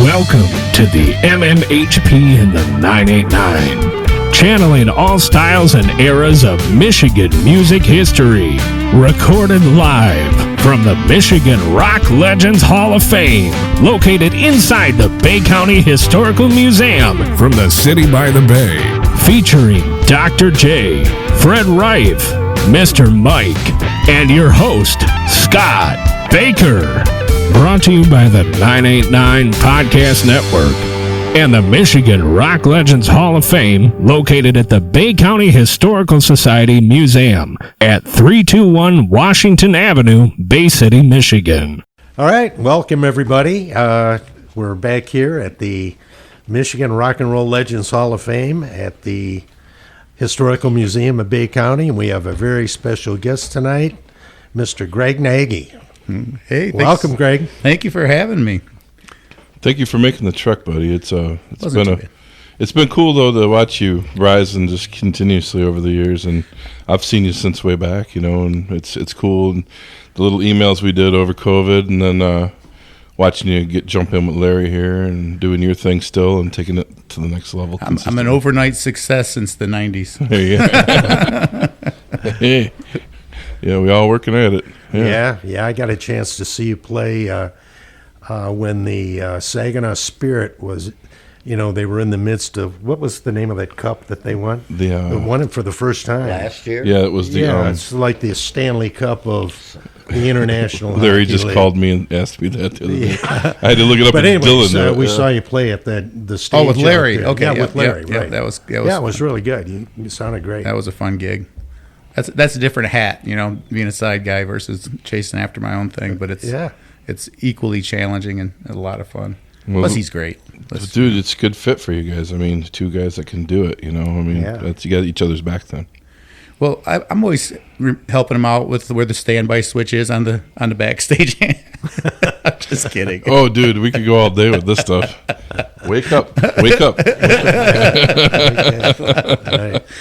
Welcome to the MMHP in the 989, channeling all styles and eras of Michigan music history. Recorded live from the Michigan Rock Legends Hall of Fame, located inside the Bay County Historical Museum. From the city by the bay. Featuring Dr. J, Fred Reif, Mr. Mike, and your host, Scott Baker. Brought to you by the 989 Podcast Network and the Michigan Rock Legends Hall of Fame, located at the Bay County Historical Society Museum at 321 Washington Avenue, Bay City, Michigan. All right, welcome everybody. We're back here at the Michigan Rock and Roll Legends Hall of Fame at the Historical Museum of Bay County, and we have a very special guest tonight, Mr. Greg Nagy. Hey, welcome, Greg. Thank you for having me. Thank you for making the trek, buddy. It's been cool though to watch you rise and just continuously over the years, and I've seen you since way back, and it's cool. And the little emails we did over COVID, and then watching you jump in with Larry here and doing your thing still and taking it to the next level. I'm an overnight success since the 90s. Hey. Yeah, we all working at it. Yeah, I got a chance to see you play when the Saginaw Spirit was, they were in the midst of, what was the name of that cup that they won? They won it for the first time. Last year? Yeah, it was the... it's like the Stanley Cup of the International Larry Hockey just League. Called me and asked me that the other day. I had to look it up. But with anyways, Dylan. we saw you play at the stage. Oh, with Larry. Okay, Yeah, with Larry, yeah, right. That was it was really good. You sounded great. That was a fun gig. That's a different hat, being a side guy versus chasing after my own thing. But it's equally challenging and a lot of fun. Well, plus, he's great. Dude, it's a good fit for you guys. I mean, two guys that can do it. That's, you got each other's back then. Well, I'm always helping him out with where the standby switch is on the backstage. I'm just kidding. Oh, dude, we could go all day with this stuff. Wake up. Right.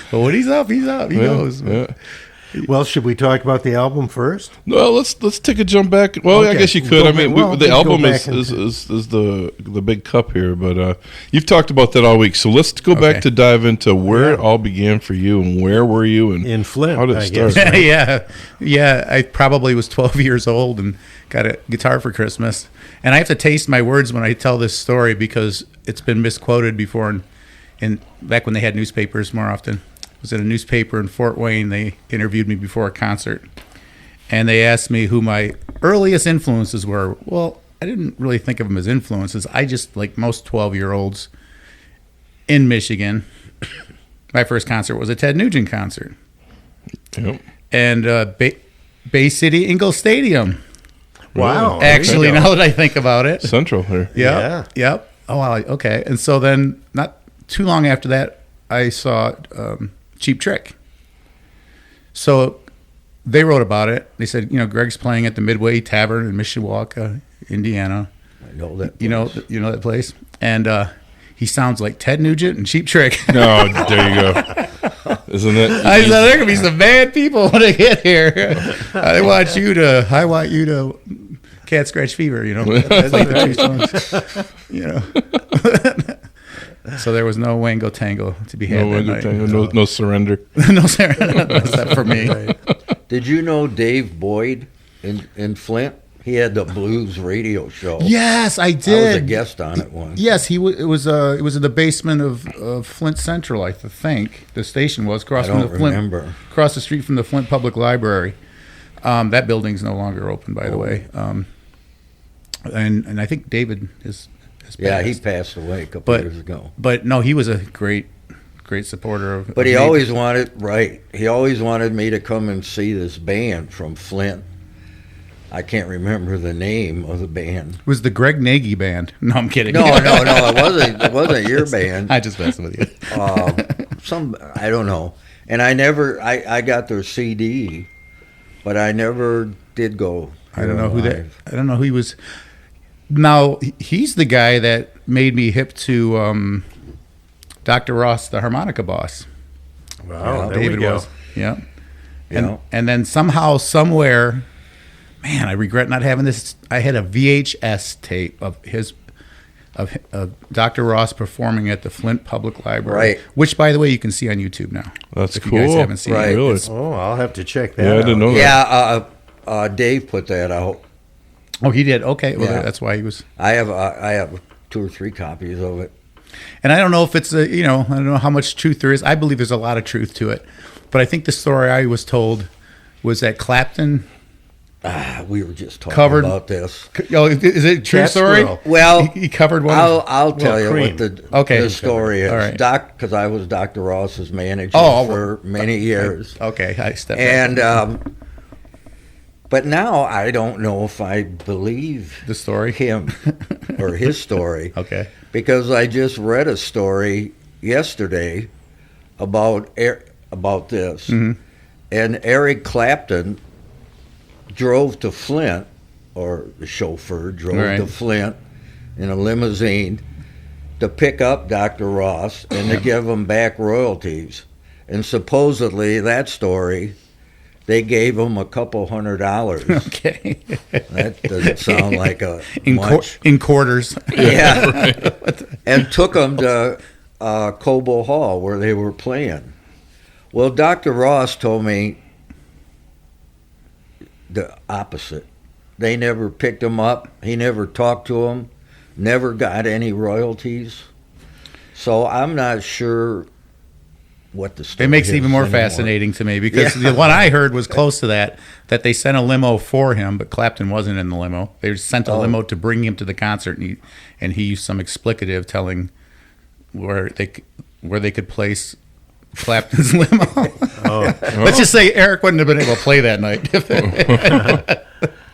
But when he's up, he's up. He goes. Yeah. Well, should we talk about the album first? No, let's take a jump back. Well, Okay. I guess you could. The album back is the big cup here, but you've talked about that all week. So let's go back to dive into where it all began for you and where were you and in Flint. How did it start? Guess, right? Yeah. I probably was 12 years old and got a guitar for Christmas. And I have to taste my words when I tell this story because it's been misquoted before. And back when they had newspapers more often. I was in a newspaper in Fort Wayne. They interviewed me before a concert, and they asked me who my earliest influences were. Well, I didn't really think of them as influences. I just, like most 12-year-olds in Michigan, my first concert was a Ted Nugent concert. Yep. And Bay City Ingalls Stadium. Wow. Actually, now that I think about it. Central here. Yep. Oh, wow. Okay. And so then not too long after that, I saw Cheap Trick. So they wrote about it. They said, Greg's playing at the Midway Tavern in Mishawaka, Indiana. I know that place. You know that place? And he sounds like Ted Nugent and Cheap Trick. No, there you go. Isn't it? I said, there could be some bad people when they get here. I want you to Cat Scratch Fever, play the two songs, So there was no Wango Tango to be had that night. No surrender. No surrender, except for me. Right. Did you know Dave Boyd in Flint? He had the blues radio show. Yes, I did. I was a guest on it once. Yes, it was in the basement of Flint Central, I think. The station was across the street from the Flint Public Library. That building's no longer open, by the way. And I think David is. Yeah, he passed away a couple years ago. But no, he was a great supporter of. But he always wanted me to come and see this band from Flint. I can't remember the name of the band. It was the Greg Nagy Band. No, I'm kidding. No, it wasn't your band. I just messed with you. I don't know. And I got their CD, but I never did go. I don't know who he was. Now, he's the guy that made me hip to Dr. Ross, the harmonica boss. Wow, there David we go. was. Yeah. And then somehow, somewhere, man, I regret not having this. I had a VHS tape of of Dr. Ross performing at the Flint Public Library, Right. which, by the way, you can see on YouTube now. That's if cool. you guys haven't seen Right. it. Really? Oh, I'll have to check that Yeah, I out. didn't know that. Yeah, Dave put that out. Oh, he did? Okay. Well, Yeah. that's why he was. I have 2 or 3 copies of it. And I don't know if it's I don't know how much truth there is. I believe there's a lot of truth to it. But I think the story I was told was that Clapton. We were just talking Covered- about this. Oh, is it a true Cat story? Squirrel. Well, He covered one. I'll tell you Cream. what the Okay. story is. All right. Because I was Dr. Ross's manager Oh, for many years. Okay, I stepped And back. but now I don't know if I believe The story? him or his story. Okay. Because I just read a story yesterday about this, Mm-hmm. and Eric Clapton drove to Flint, or the chauffeur drove Right. to Flint in a limousine to pick up Dr. Ross and to give him back royalties. And supposedly that story, they gave him a couple $100. Okay. That doesn't sound like a In, much. in quarters. Yeah. And took him to Cobo Hall where they were playing. Well, Dr. Ross told me the opposite. They never picked him up. He never talked to him. Never got any royalties. So I'm not sure what the story It makes it is even more anymore. fascinating to me because Yeah. the one I heard was close to that they sent a limo for him, but Clapton wasn't in the limo. They sent a Oh. limo to bring him to the concert, and he used some explicative telling where they could place Clapton's limo. Let's just say Eric wouldn't have been able to play that night.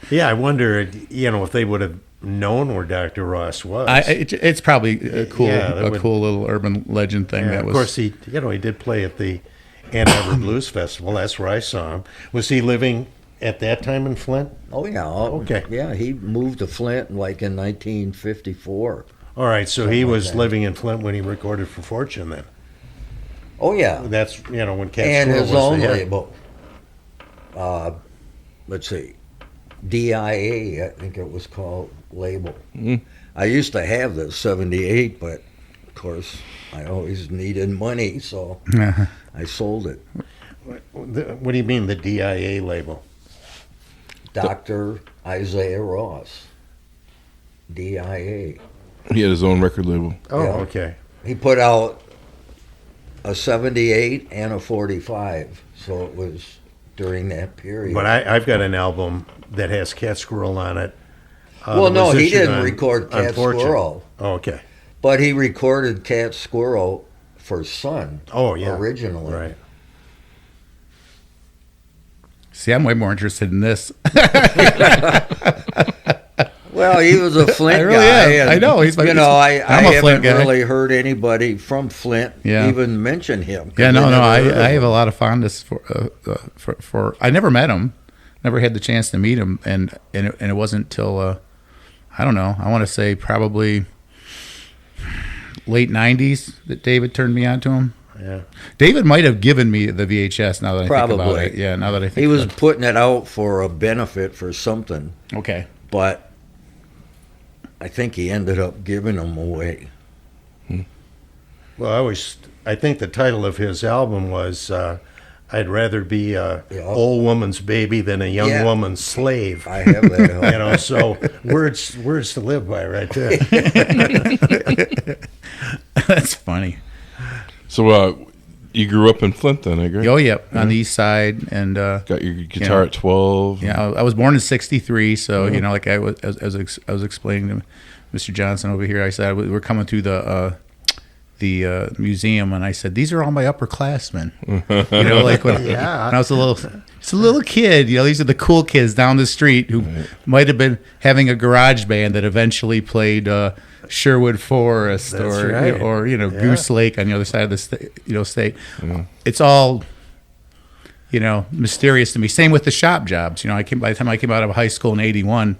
Yeah, I wonder, if they would have known where Dr. Ross was. It's probably a cool, Yeah, that would- cool little urban legend thing. Yeah, that of was. course, he did play at the Ann Arbor Blues Festival. That's where I saw him. Was he living at that time in Flint? Oh, yeah. Okay. Yeah, he moved to Flint like in 1954. All right, so he Something like was that. living in Flint when he recorded for Fortune then. Oh, yeah. That's, when Cat And Squirrel his was own the hit. label. Let's see. DIA, I think it was called, label. I used to have the 78, but of course I always needed money, so I sold it. What do you mean, the DIA label? Dr. Isaiah Ross. DIA. He had his own record label. Oh, Yeah. okay. He put out a 78 and a 45, so it was during that period. But I've got an album that has Cat Squirrel on it. Well, that no, was he issued didn't on- record on Cat Fortune. Squirrel. Oh, okay. But he recorded Cat Squirrel for Sun. Oh, yeah. Originally. Right. See, I'm way more interested in this. Well, he was a Flint I really guy. am. and, I know, he's my- I I'm a haven't Flint guy. really heard anybody from Flint Yeah. even mention him. 'cause Yeah, they no, never heard of I have him. a lot of fondness for. I never met him, never had the chance to meet him, and it wasn't till I don't know. I want to say probably late '90s that David turned me on to him. Yeah. David might have given me the VHS. Now that I think about Probably. it, yeah. Now that I think He was about putting it out for a benefit for something, it. Okay. but I think he ended up giving them away. Well, I think the title of his album was I'd rather be a Yeah. old woman's baby than a young Yeah. woman's slave. I have that. So words to live by right there. That's funny. So you grew up in Flint then, I agree? Oh, yep, on the east side, and Got your guitar at 12. yeah, I was born in '63, so like I was explaining to Mr. Johnson over here. I said we're coming through the museum, and I said these are all my upperclassmen. Like when, when I was a little kid. These are the cool kids down the street who might have been having a garage band that eventually played Sherwood Forest That's or right. Goose Lake on the other side of the state. It's all mysterious to me. Same with the shop jobs. By the time I came out of high school in '81,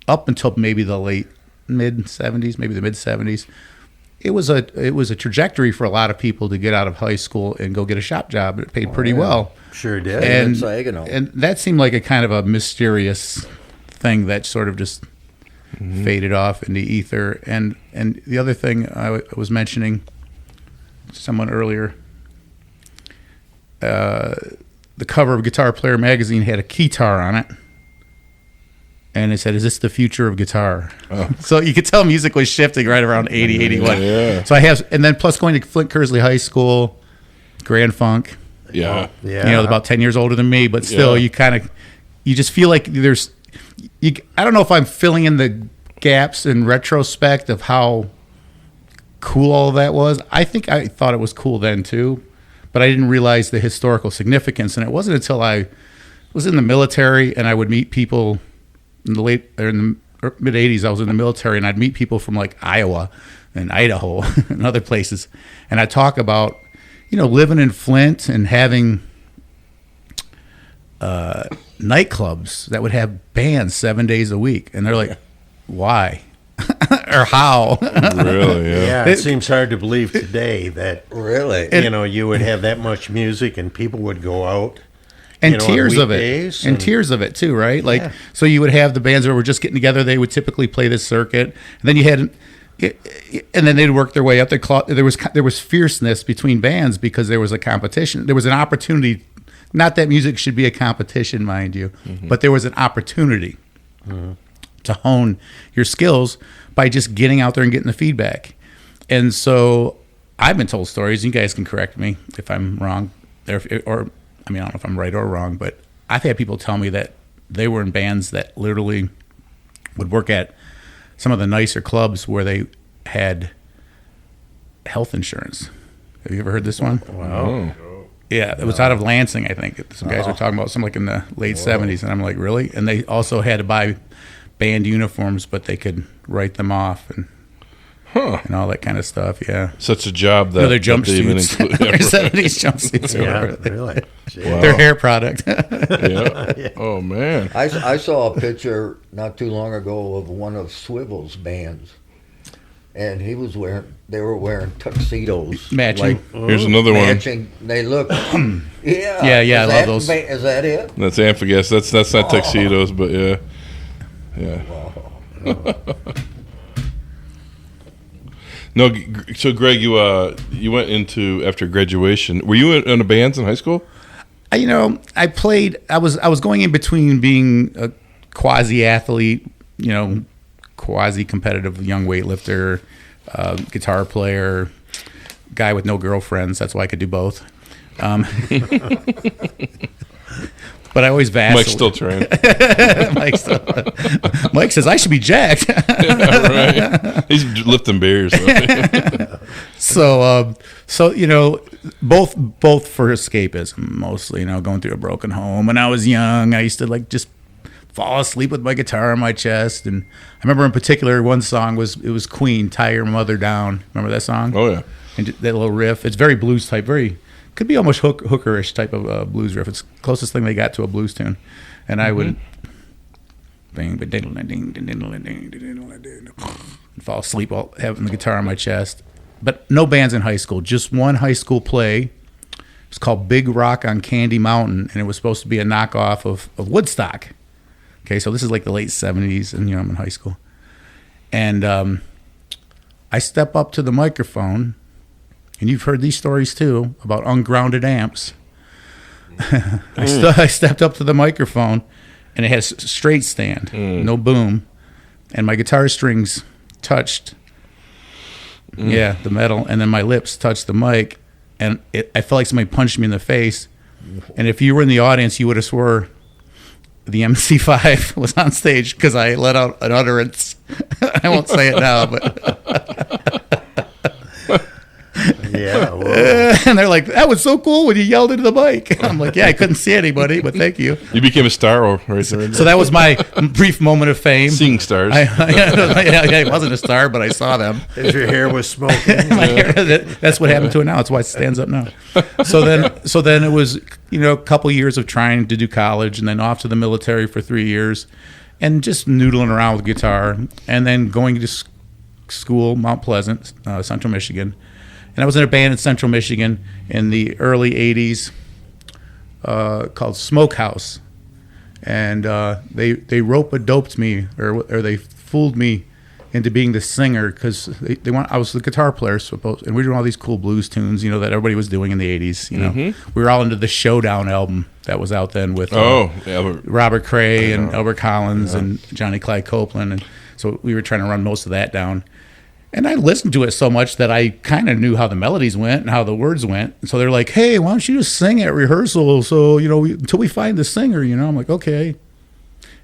up until maybe the mid '70s, it was a trajectory for a lot of people to get out of high school and go get a shop job. It paid pretty well. Sure did. And Saginaw. And that seemed like a kind of a mysterious thing that sort of just faded off into ether. And the other thing I was mentioning to someone earlier, the cover of Guitar Player magazine had a guitar on it. And it said, "Is this the future of guitar?" Oh. So you could tell music was shifting right around 80, 81. Yeah. So I have, and then plus going to Flint Kersley High School, Grand Funk. Yeah. Yeah. You know, about 10 years older than me, but still, you just feel like I don't know if I'm filling in the gaps in retrospect of how cool all of that was. I think I thought it was cool then too, but I didn't realize the historical significance. And it wasn't until I was in the military and I would meet people in the mid 80s. I was in the military and I'd meet people from like Iowa and Idaho and other places. And I'd talk about, living in Flint and having nightclubs that would have bands 7 days a week. And they're like, why? Or how? Really? Yeah. Yeah, it seems hard to believe today that Really? you would have that much music and people would go out. And on tears of it. weekdays And tears of it too, right? Like, Yeah. so you would have the bands that were just getting together. They would typically play this circuit. And then you had, and then they'd work their way up. There was fierceness between bands because there was a competition. There was an opportunity. Not that music should be a competition, mind you, but there was an opportunity to hone your skills by just getting out there and getting the feedback. And so I've been told stories. You guys can correct me if I'm wrong, or I don't know if I'm right or wrong, but I've had people tell me that they were in bands that literally would work at some of the nicer clubs where they had health insurance. Have you ever heard this one? Wow. Yeah, it was out of Lansing, I think. Some guys were talking about something like in the late 70s, and I'm like, really? And they also had to buy band uniforms, but they could write them off and all that kind of stuff, yeah. Such a job that Their that they even jumpsuits. include- Their 70s jumpsuits. Yeah, Or really. Wow. their hair product. Yeah. Oh man. I saw a picture not too long ago of one of Swivel's bands, and they were wearing tuxedos. Matching. Here's another Matching. They look. Yeah. Yeah, I love those. Is that it? one. That's Amphigas. That's not tuxedos, but yeah. Yeah. No, so Greg, you went into after graduation. Were you in a bands in high school? I played. I was going in between being a quasi athlete, quasi competitive young weightlifter, guitar player, guy with no girlfriends. That's why I could do both. But I always vacillated. Mike's still trained. Mike says I should be jacked. Right. He's lifting beers. So both for escapism mostly. Going through a broken home. When I was young, I used to just fall asleep with my guitar on my chest. And I remember in particular one song was Queen, "Tie Your Mother Down." Remember that song? Oh yeah. And that little riff. It's very blues type, could be almost hookerish type of blues riff. It's the closest thing they got to a blues tune. And I would fall asleep while having the guitar on my chest. But no bands in high school, just one high school play. It's called Big Rock on Candy Mountain, and it was supposed to be a knockoff of Woodstock. Okay, so this is like the late 70s, and I'm in high school. And I step up to the microphone, and you've heard these stories too about ungrounded amps. I stepped up to the microphone, and it has a straight stand, no boom, and my guitar strings touched, the metal, and then my lips touched the mic, and I felt like somebody punched me in the face. And if you were in the audience, you would have swore the MC5 was on stage because I let out an utterance. I won't say it now, but Yeah. Whoa. and they're like, "That was so cool when you yelled into the mic." I'm like, "Yeah, I couldn't see anybody, but thank you." You became a star right there. So that was my brief moment of fame. Seeing stars. I wasn't a star, but I saw them. As your hair was smoking. My hair, that's what happened to it now. That's why it stands up now. So then it was, a couple years of trying to do college, and then off to the military for 3 years, and just noodling around with guitar, and then going to school, Mount Pleasant, Central Michigan. And I was in a band in Central Michigan in the early 80s called Smokehouse. And they rope-a-doped me, or they fooled me into being the singer because they want. I was the guitar player, and we were doing all these cool blues tunes, that everybody was doing in the '80s. We were all into the Showdown album that was out then with Robert Cray and Albert Collins and Johnny Clyde Copeland, and so we were trying to run most of that down. And I listened to it so much that I kind of knew how the melodies went and how the words went. And so they're like, "Hey, why don't you just sing at rehearsal? So until we find the singer." I'm like, "Okay."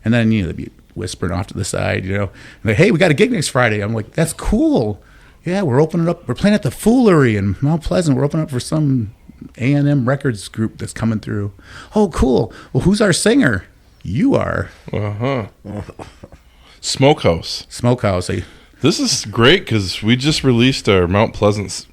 And then they'd be whispering off to the side, and like, "Hey, we got a gig next Friday." I'm like, "That's cool. Yeah, we're opening up. We're playing at the Foolery in Mount Pleasant. We're opening up for some A&M Records group that's coming through." "Oh, cool. Well, who's our singer?" "You are." Smokehouse. This is great because we just released our Mount Pleasant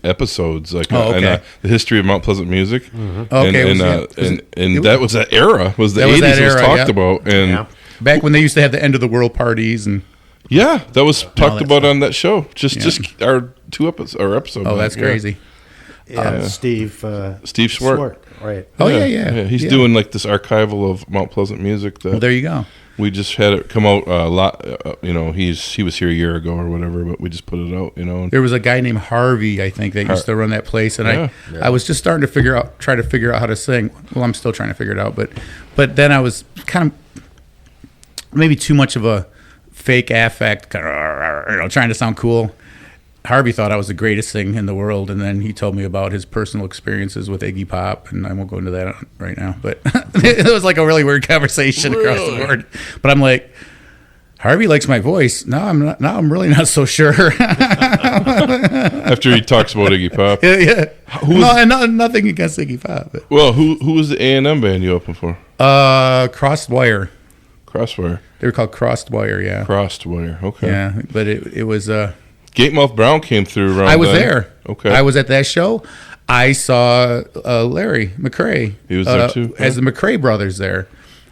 episodes, and the history of Mount Pleasant music. Okay, that was that era. Was the 80s was talked about, and back when they used to have the end of the world parties, and that was talked about on that show. Just our episode. Oh, that's crazy. Steve Swart. Right. Oh yeah. He's doing like this archival of Mount Pleasant music. Well, there you go. We just had it come out a lot. He was here a year ago or whatever, but we just put it out. There was a guy named Harvey, I think, that used to run that place, and I was just starting to try to figure out how to sing. Well, I'm still trying to figure it out, but then I was kind of maybe too much of a fake affect, trying to sound cool. Harvey thought I was the greatest thing in the world, and then he told me about his personal experiences with Iggy Pop, and I won't go into that right now, but it was like a really weird conversation across the board. But I'm like, Harvey likes my voice. Now I'm really not so sure. After he talks about Iggy Pop. Yeah. Nothing against Iggy Pop. But. Well, who was the A&M band you opened for? Crosswire. Crosswire. They were called Crosswire, yeah. Crosswire, okay. Yeah, but it was... Gatemouth Brown came through around I was then. there. Okay. I was at that show. I saw Larry McCray. He was there too. As the McCray brothers there. Okay.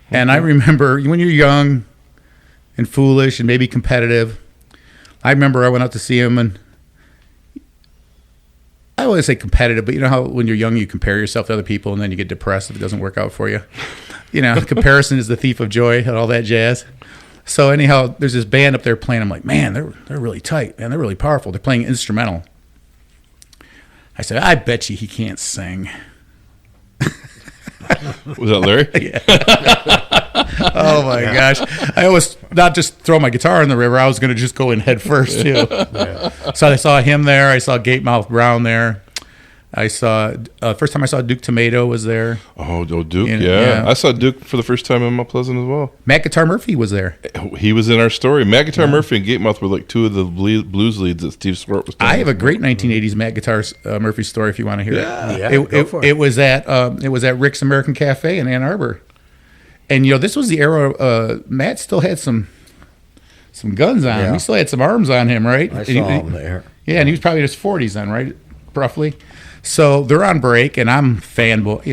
And I remember when you're young and foolish and maybe competitive, I remember I went out to see him, and I always say competitive, but you know how when you're young you compare yourself to other people and then you get depressed if it doesn't work out for you. Comparison is the thief of joy and all that jazz. So anyhow, there's this band up there playing. I'm like, man, they're really tight, man. They're really powerful. They're playing instrumental. I said, I bet you he can't sing. Was that Larry? Yeah. Oh my gosh! I always not just throw my guitar in the river. I was going to just go in head first too. Yeah. So I saw him there. I saw Gatemouth Brown there. I saw first time I saw Duke Tomato was there. Oh, Duke, yeah. I saw Duke for the first time in Mount Pleasant as well. Matt Guitar Murphy was there. He was in our story. Matt Guitar Murphy and Gatemouth were like two of the blues leads that Steve Swart was telling I have a great 1980s Matt Guitar Murphy story if you want to hear it. It was at Rick's American Cafe in Ann Arbor, and this was the era Matt still had some guns on him. He still had some arms on him, right? I saw him there. Yeah, and he was probably in his 40s then, right? Roughly. So they're on break, and I'm fanboying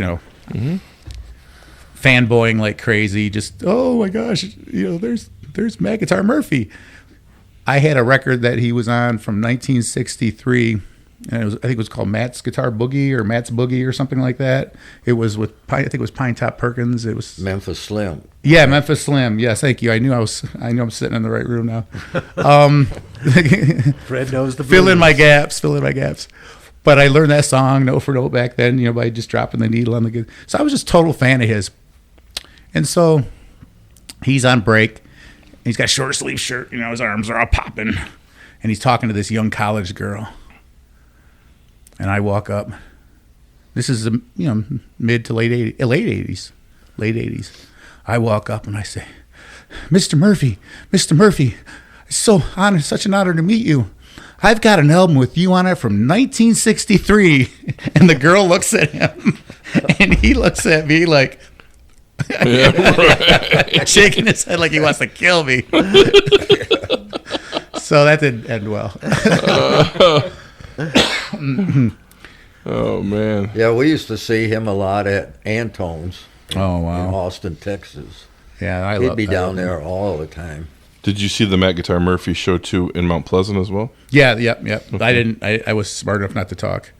like crazy. Just, oh my gosh, there's Matt Guitar Murphy. I had a record that he was on from 1963, and I think it was called Matt's Guitar Boogie or Matt's Boogie or something like that. It was with I think it was Pine Top Perkins. It was Memphis Slim. Yeah, Memphis Slim. Yes, thank you. I know I'm sitting in the right room now. Fred knows the blues. Fill in my gaps. But I learned that song note for note back then, by just dropping the needle on the guitar. So I was just a total fan of his. And so he's on break. He's got a short sleeve shirt. His arms are all popping. And he's talking to this young college girl. And I walk up. This is mid to late 80s. I walk up and I say, Mr. Murphy, it's such an honor to meet you. I've got an album with you on it from 1963. And the girl looks at him, and he looks at me like, shaking his head like he wants to kill me. So that didn't end well. Oh, man. Yeah, we used to see him a lot at Antone's. Oh, wow. In Austin, Texas. Yeah, He'd be down there all the time. Did you see the Matt Guitar Murphy show too in Mount Pleasant as well? Yeah, yep. Okay. I was smart enough not to talk.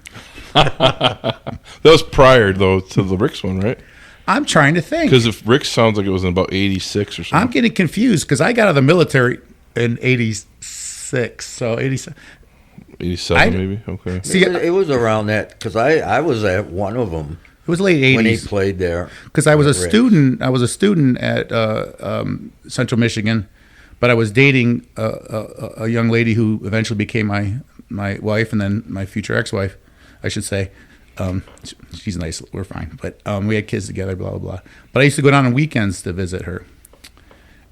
That was prior though to the Rick's one, right? I'm trying to think. Because if Rick's sounds like it was in about 86 or something. I'm getting confused because I got out of the military in 86. So 87. 87 maybe. Okay. See, it was around that because I was at one of them. It was late 80s when he played there. Because I was a student. I was a student at Central Michigan, but I was dating a young lady who eventually became my wife, and then my future ex-wife, I should say. She's nice. We're fine, but we had kids together. Blah blah blah. But I used to go down on weekends to visit her,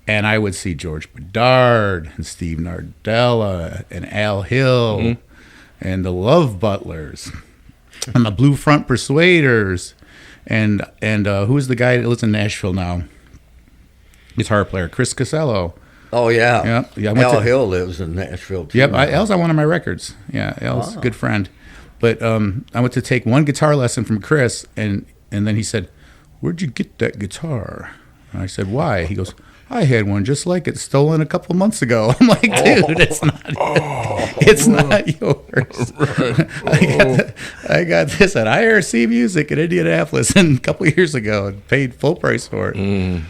and I would see George Bedard and Steve Nardella and Al Hill and the Love Butlers. And the Blue Front Persuaders, and who's the guy that lives in Nashville now? Guitar player Chris Casello. Oh yeah, yeah. Al Hill lives in Nashville too. Yep, Al's on one of my records. Yeah, Al's a good friend. But I went to take one guitar lesson from Chris, and then he said, "Where'd you get that guitar?" And I said, "Why?" He goes, "I had one just like it, stolen a couple months ago." I'm like, "Dude, it's not yours." Right. I got this at IRC Music in Indianapolis a couple years ago and paid full price for it.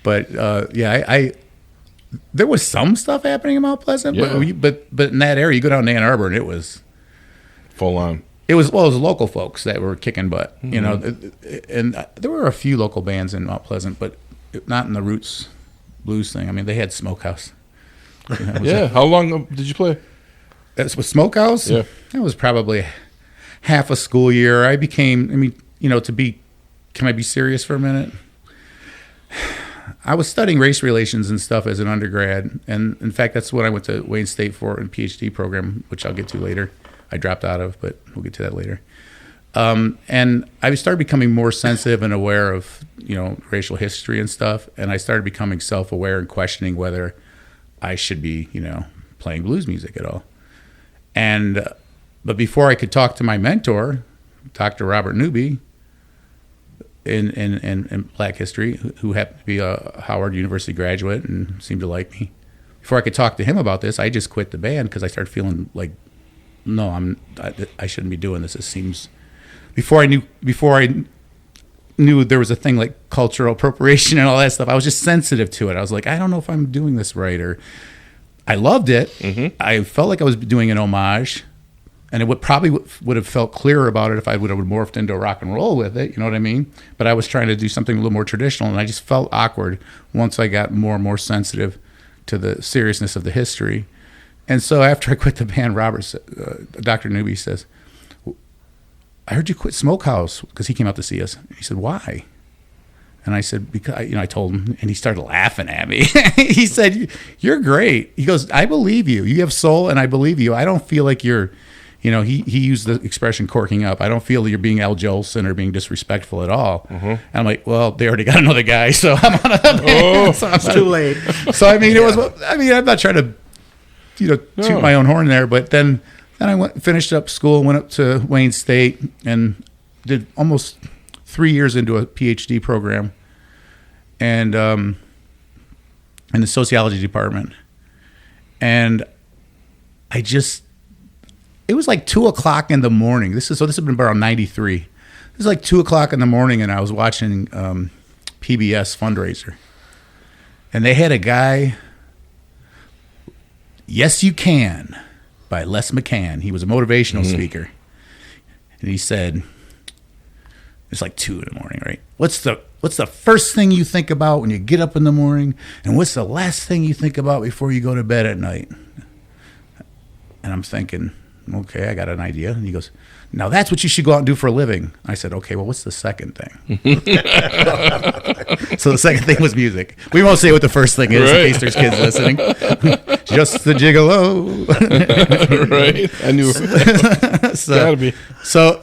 But I there was some stuff happening in Mount Pleasant, but in that area, you go down to Ann Arbor and it was full on. It was local folks that were kicking butt, you know, and there were a few local bands in Mount Pleasant, but not in the roots blues thing. I mean, they had Smokehouse. How long did you play? That's with Smokehouse? Yeah. That was probably half a school year. Can I be serious for a minute? I was studying race relations and stuff as an undergrad. And in fact, that's what I went to Wayne State for in PhD program, which I'll get to later. I dropped out of, but we'll get to that later. And I started becoming more sensitive and aware of, racial history and stuff. And I started becoming self-aware and questioning whether I should be, playing blues music at all. But before I could talk to my mentor, Dr. Robert Newby, in Black history, who happened to be a Howard University graduate and seemed to like me, before I could talk to him about this, I just quit the band because I started feeling like, no, I shouldn't be doing this. It seems before I knew there was a thing like cultural appropriation and all that stuff, I was just sensitive to it. I was like, I don't know if I'm doing this right, or I loved it. Mm-hmm. I felt like I was doing an homage, and it would have felt clearer about it if I would have morphed into rock and roll with it. You know what I mean? But I was trying to do something a little more traditional, and I just felt awkward once I got more and more sensitive to the seriousness of the history. And so after I quit the band, Dr. Newby says, I heard you quit Smokehouse, because he came out to see us. He said, why? And I said, because, I told him, and he started laughing at me. He said, you're great. He goes, I believe you. You have soul, and I believe you. I don't feel like you're, he used the expression corking up. I don't feel you're being Al Jolson or being disrespectful at all. Mm-hmm. And I'm like, well, they already got another guy, so I'm on a band. So it's too late. So, I'm not trying to, toot my own horn there, but then I finished up school, went up to Wayne State, and did almost 3 years into a PhD program, and in the sociology department. And it was like 2:00 in the morning. This has been around 93. It was like 2:00 in the morning, and I was watching PBS Fundraiser, and they had a guy, Yes You Can, by Les McCann. He was a motivational speaker. And he said, it's like 2 in the morning, right? What's the first thing you think about when you get up in the morning? And what's the last thing you think about before you go to bed at night? And I'm thinking, okay, I got an idea. And he goes, now that's what you should go out and do for a living. I said, okay, well, what's the second thing? So the second thing was music. We won't say what the first thing is, in case there's kids listening. Just the gigolo. Right. I knew. Gotta be. So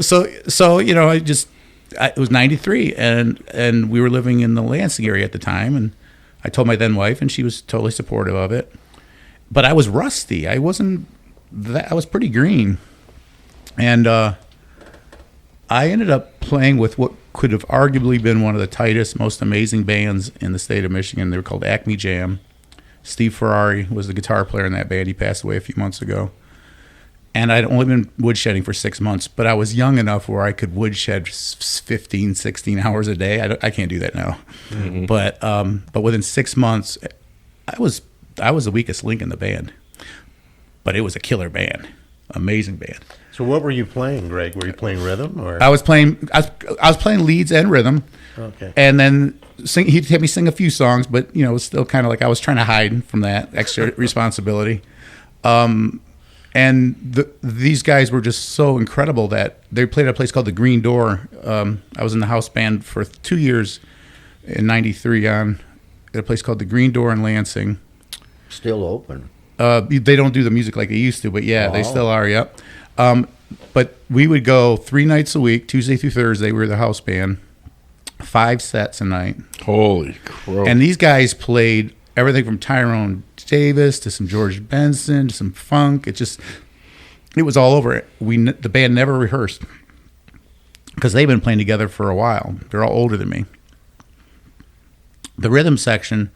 it was 93, and we were living in the Lansing area at the time, and I told my then wife, and she was totally supportive of it. But I was rusty. I was pretty green. And I ended up playing with what could have arguably been one of the tightest, most amazing bands in the state of Michigan. They were called Acme Jam. Steve Ferrari was the guitar player in that band. He passed away a few months ago. And I'd only been woodshedding for 6 months, but I was young enough where I could woodshed 15, 16 hours a day. I can't do that now. Mm-hmm. But within 6 months, I was I was the weakest link in the band, but it was a killer band, amazing band. So what were you playing, Greg? Were you playing rhythm or? I was playing leads and rhythm. Okay. And then he'd have me sing a few songs, but it was still kind of like I was trying to hide from that extra responsibility. And these guys were just so incredible that they played at a place called the Green Door. I was in the house band for 2 years in '93 at a place called the Green Door in Lansing. Still open. They don't do the music like they used to, but yeah, they still are. Yep. But we would go 3 nights a week, Tuesday through Thursday. We were the house band, 5 sets a night. Holy crow! And these guys played everything from Tyrone Davis to some George Benson to some funk. It was all over. The band never rehearsed because they've been playing together for a while. They're all older than me. The rhythm section,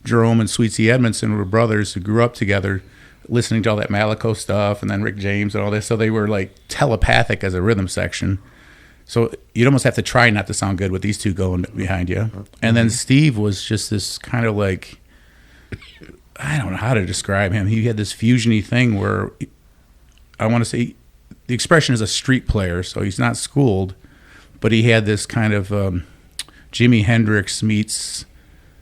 Jerome and Sweetie Edmondson were brothers who grew up together, listening to all that Malaco stuff and then Rick James and all this. So they were like telepathic as a rhythm section. So you'd almost have to try not to sound good with these two going behind you. And then Steve was just this kind of like, I don't know how to describe him. He had this fusion-y thing where I want to say the expression is a street player, so he's not schooled, but he had this kind of Jimi Hendrix meets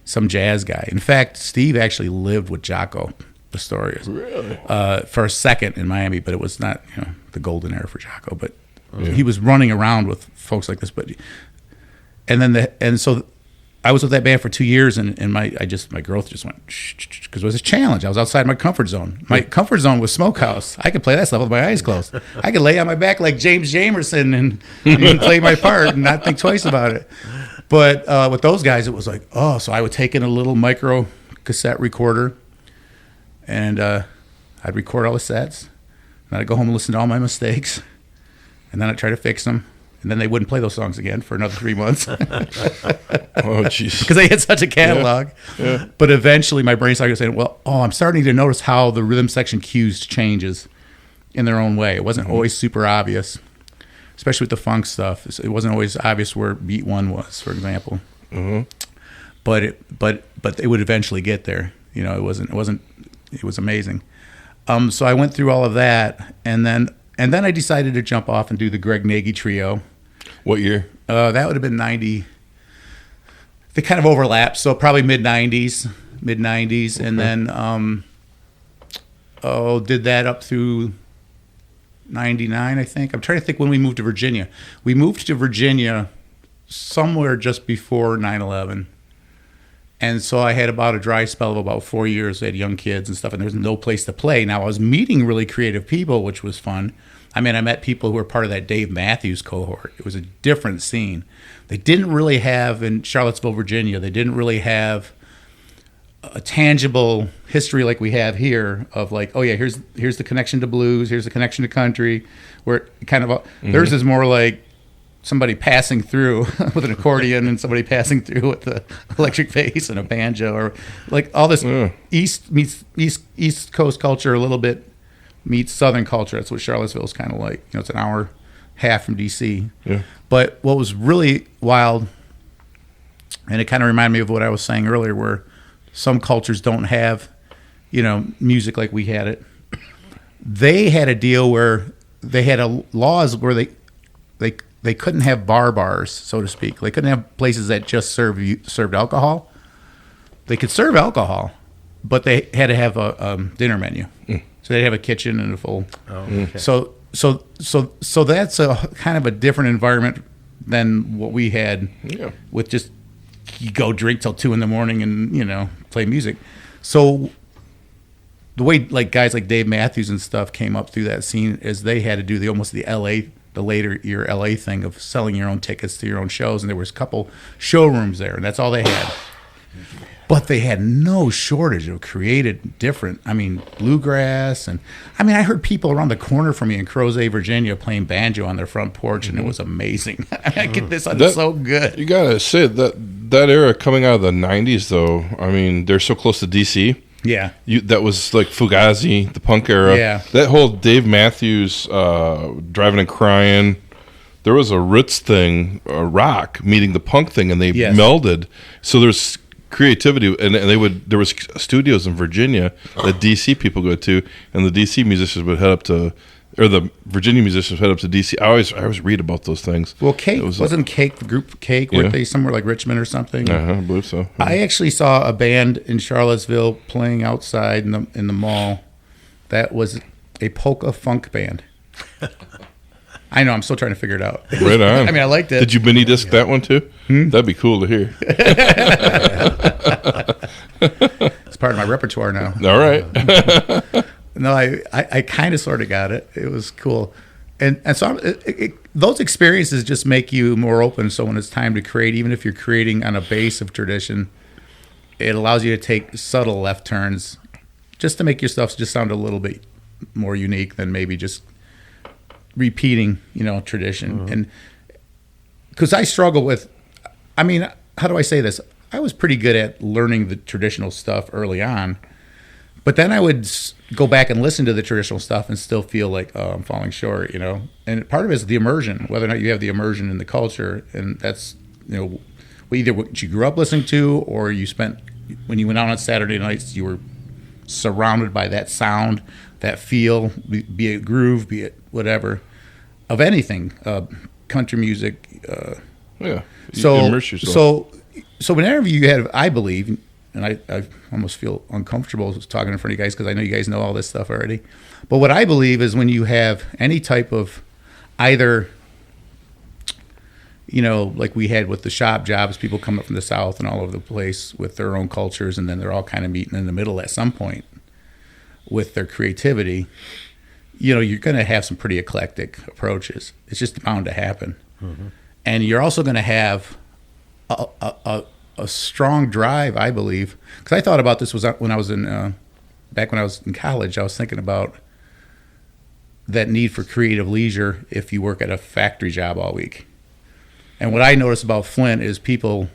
some jazz guy. In fact, Steve actually lived with Jaco, the story is. Really? For a second in Miami, but it was not the golden era for Jaco. But he was running around with folks like this. So I was with that band for 2 years, and my growth just went because it was a challenge. I was outside my comfort zone. My comfort zone was Smokehouse. I could play that stuff with my eyes closed. I could lay on my back like James Jamerson and play my part and not think twice about it. But with those guys, it was like, so I would take in a little micro cassette recorder, and I'd record all the sets, and I'd go home and listen to all my mistakes, and then I'd try to fix them. And then they wouldn't play those songs again for another 3 months. Oh, jeez. Because they had such a catalog. Yeah. But eventually my brain started saying, I'm starting to notice how the rhythm section cues changes in their own way. It wasn't always super obvious, especially with the funk stuff. It wasn't always obvious where beat 1 was, for example. Mm-hmm. But it would eventually get there. It was amazing. So I went through all of that, and then I decided to jump off and do the Greg Nagy trio. What year? That would have been 90. They kind of overlapped, so probably mid-90s. Okay. And then did that up through 99, I think. I'm trying to think when we moved to Virginia. We moved to Virginia somewhere just before 9/11. And so I had about a dry spell of about 4 years. I had young kids and stuff, and there was no place to play. Now, I was meeting really creative people, which was fun. I mean, I met people who were part of that Dave Matthews cohort. It was a different scene. They didn't really have, in Charlottesville, Virginia, they didn't really have a tangible history like we have here of like, here's the connection to blues, here's the connection to country, where it kind of, theirs is more like somebody passing through with an accordion and somebody passing through with the electric bass and a banjo, or like all this East Coast culture a little bit meets Southern culture. That's what Charlottesville is kind of like. It's an hour half from D.C. Yeah. But what was really wild, and it kind of reminded me of what I was saying earlier, where some cultures don't have, music like we had it. They had a deal where they had laws where they couldn't have bars, so to speak. They couldn't have places that just served alcohol. They could serve alcohol, but they had to have a dinner menu. So they'd have a kitchen and a full. Oh, okay. So that's a kind of a different environment than what we had with just you go drink till 2 a.m. and play music. So the way like guys like Dave Matthews and stuff came up through that scene is they had to do the later year LA thing of selling your own tickets to your own shows, and there was a couple showrooms there, and that's all they had. But they had no shortage of created different, bluegrass. And I heard people around the corner from me in Crozet, Virginia playing banjo on their front porch, and it was amazing. I get this, it's so good. You got to say that era coming out of the 90s, though, they're so close to D.C. Yeah. That was like Fugazi, the punk era. Yeah. That whole Dave Matthews, Driving and Crying, there was a Ritz thing, a rock, meeting the punk thing, and they melded. So there's creativity, and there was studios in Virginia that DC people go to, and the DC musicians would head up to, or the Virginia musicians head up to DC. I always read about those things. Well, Cake wasn't Cake the group Cake? Weren't they somewhere like Richmond or something? I believe so. Yeah. I actually saw a band in Charlottesville playing outside in the mall. That was a polka funk band. I know. I'm still trying to figure it out. Right on. I mean, I liked it. Did you mini disc that one too? That'd be cool to hear. It's part of my repertoire now. All right. No, I kind of sort of got it. It was cool. And so those experiences just make you more open. So when it's time to create, even if you're creating on a base of tradition, it allows you to take subtle left turns just to make your stuff just sound a little bit more unique than maybe just repeating, tradition. And because I struggle with, I mean, how do I say this? I was pretty good at learning the traditional stuff early on, but then I would go back and listen to the traditional stuff and still feel like, oh, I'm falling short, And part of it is the immersion, whether or not you have the immersion in the culture, and that's, either what you grew up listening to, or you spent, when you went out on Saturday nights, you were surrounded by that sound, that feel, be it groove, be it whatever, of anything, country music. You so immerse yourself. So whenever you have, I believe, and I almost feel uncomfortable talking in front of you guys because I know you guys know all this stuff already. But what I believe is when you have any type of either, like we had with the shop jobs, people come up from the South and all over the place with their own cultures, and then they're all kind of meeting in the middle at some point with their creativity. You're going to have some pretty eclectic approaches. It's just bound to happen. Mm-hmm. And you're also going to have a strong drive, I believe. Because I thought about this when I was back when I was in college. I was thinking about that need for creative leisure if you work at a factory job all week. And what I noticed about Flint is people,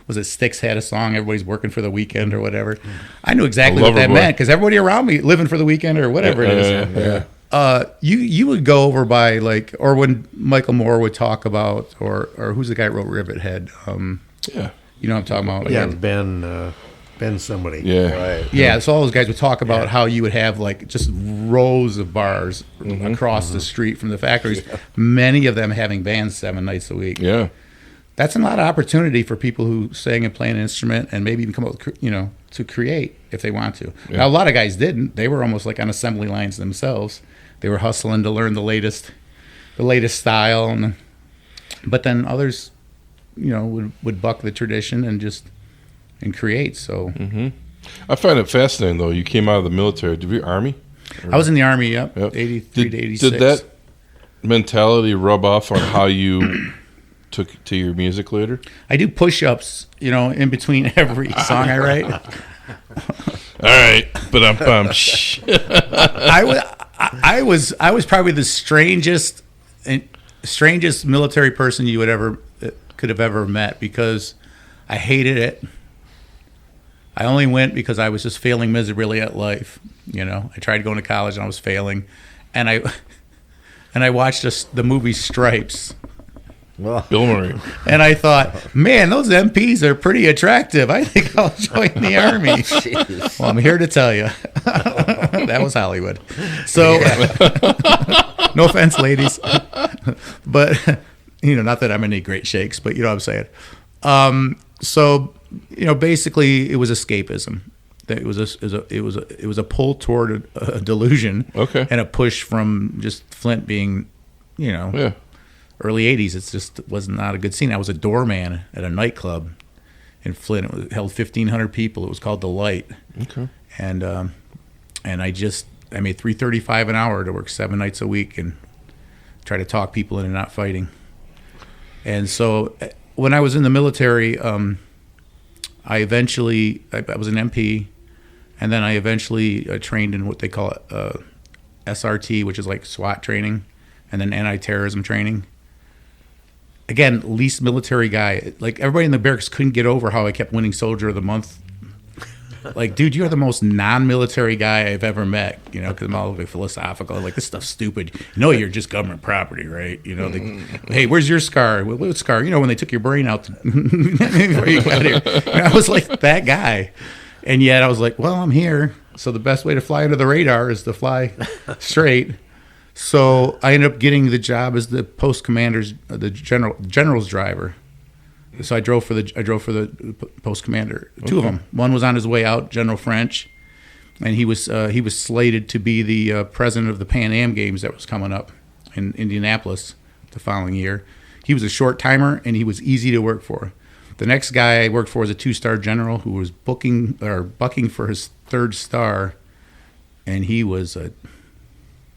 was it Styx had a song, everybody's working for the weekend or whatever. I knew exactly what that meant because everybody around me living for the weekend or whatever it is. You would go over by or when Michael Moore would talk about, or who's the guy who wrote Rivethead? You know what I'm talking about? Yeah, Ben somebody. Yeah. Right. Yeah, so all those guys would talk about how you would have just rows of bars across the street from the factories, many of them having bands 7 nights a week. Yeah. That's a lot of opportunity for people who sing and play an instrument and maybe even come up with, to create if they want to. Yeah. Now, a lot of guys didn't. They were almost like on assembly lines themselves. They were hustling to learn the latest style. But then others, would buck the tradition and create. So I find it fascinating, though. You came out of the military. Did you Army? I was in the Army, 83 to 86. Did that mentality rub off on how you took to your music later? I do push-ups, in between every song I write. All right, but I'm I was probably the strangest military person you could have ever met because I hated it. I only went because I was just failing miserably at life. I tried going to college and I was failing, and I watched the movie Stripes. Bill Murray. And I thought, man, those MPs are pretty attractive. I think I'll join the Army. Well, I'm here to tell you, that was Hollywood. So, no offense, ladies, but not that I'm in any great shakes, but you know what I'm saying. So, basically, it was escapism. It was a pull toward a delusion, and a push from just Flint being, early 80s. It just was not a good scene. I was a doorman at a nightclub in Flint. It held 1,500 people. It was called The Light. Okay. And I made $3.35 an hour to work 7 nights a week and try to talk people into not fighting. And so when I was in the military, I was an MP, and then I eventually trained in what they call SRT, which is like SWAT training, and then anti-terrorism training. Again, least military guy. Like everybody in the barracks couldn't get over how I kept winning Soldier of the Month like, dude, you're the most non-military guy I've ever met, you know, because I'm all like philosophical, like, this stuff's stupid. You know, you're just government property, right? You know, hey, where's your scar? What scar? You know, when they took your brain out before you got here. And I was like that guy. And yet I was like, well, I'm here. So the best way to fly under the radar is to fly straight. So I ended up getting the job as the post commander's, the general's driver. So I drove for the post commander. Two of them. One was on his way out, General French, and he was slated to be the president of the Pan Am Games that was coming up in Indianapolis the following year. He was a short timer and he was easy to work for. The next guy I worked for was a 2-star general who was bucking for his 3rd star, and he was a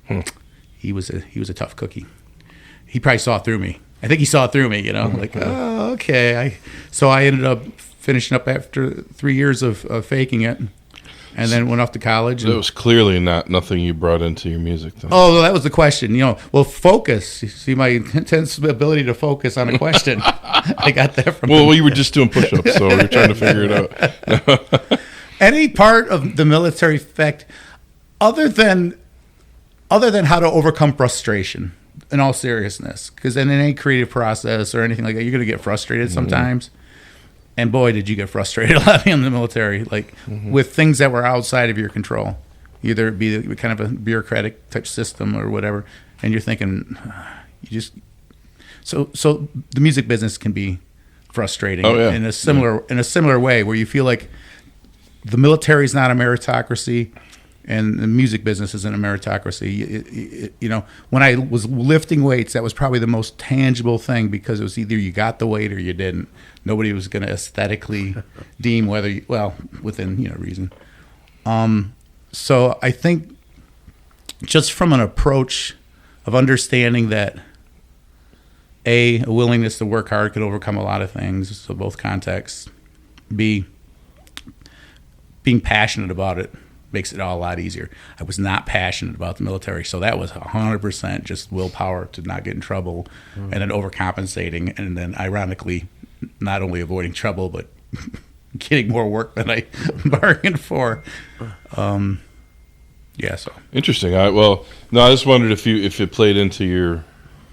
tough cookie. He probably saw through me. I think he saw through me, you know, like, oh, okay. So I ended up finishing up after 3 years of faking it, and then went off to college. That was clearly nothing you brought into your music, though. Oh, that was the question. You know, well, focus. You see my intense ability to focus on a question. I got that from. Well, we were just doing push-ups, so we were trying to figure it out. Any part of the military effect, other than how to overcome frustration. In all seriousness, because in any creative process or anything like that, you're going to get frustrated sometimes. And boy, did you get frustrated a lot in the military, like with things that were outside of your control. Either it be kind of a bureaucratic type system or whatever, and you're thinking, so the music business can be frustrating in a similar way, where you feel like the military is not a meritocracy. And the music business isn't a meritocracy. You know, when I was lifting weights, that was probably the most tangible thing, because it was either you got the weight or you didn't. Nobody was going to aesthetically deem whether within reason. So I think just from an approach of understanding that A, a willingness to work hard could overcome a lot of things, so both contexts. B, being passionate about it makes it all a lot easier. I was not passionate about the military, so that was 100% just willpower to not get in trouble, and then overcompensating, and then ironically not only avoiding trouble but getting more work than I bargained for. So interesting. I just wondered if it played into your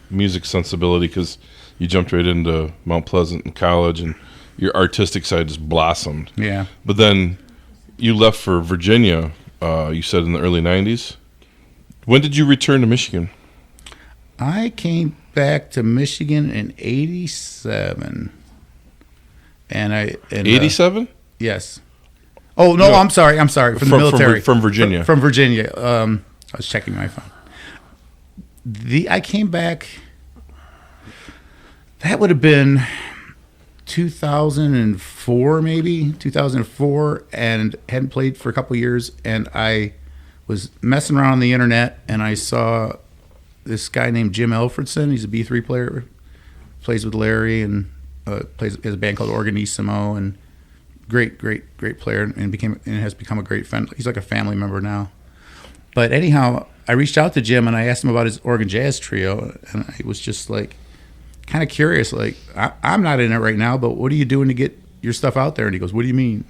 music sensibility, because you jumped right into Mount Pleasant in college and your artistic side just blossomed. Yeah, but then you left for Virginia, you said in the early 90s. When did you return to Michigan? I came back to Michigan in 87. 87? Yes. Oh, no, I'm sorry. From the military. From Virginia. From Virginia. I was checking my phone. I came back, that would have been 2004, maybe 2004, and hadn't played for a couple of years, and I was messing around on the internet, and I saw this guy named Jim Alfredson. He's a B3 player, plays with Larry, and has a band called Organissimo, and great player, and has become a great friend. He's like a family member now. But anyhow, I reached out to Jim and I asked him about his organ jazz trio, and I was just like, kind of curious, like, I'm not in it right now, but what are you doing to get your stuff out there? And he goes, what do you mean?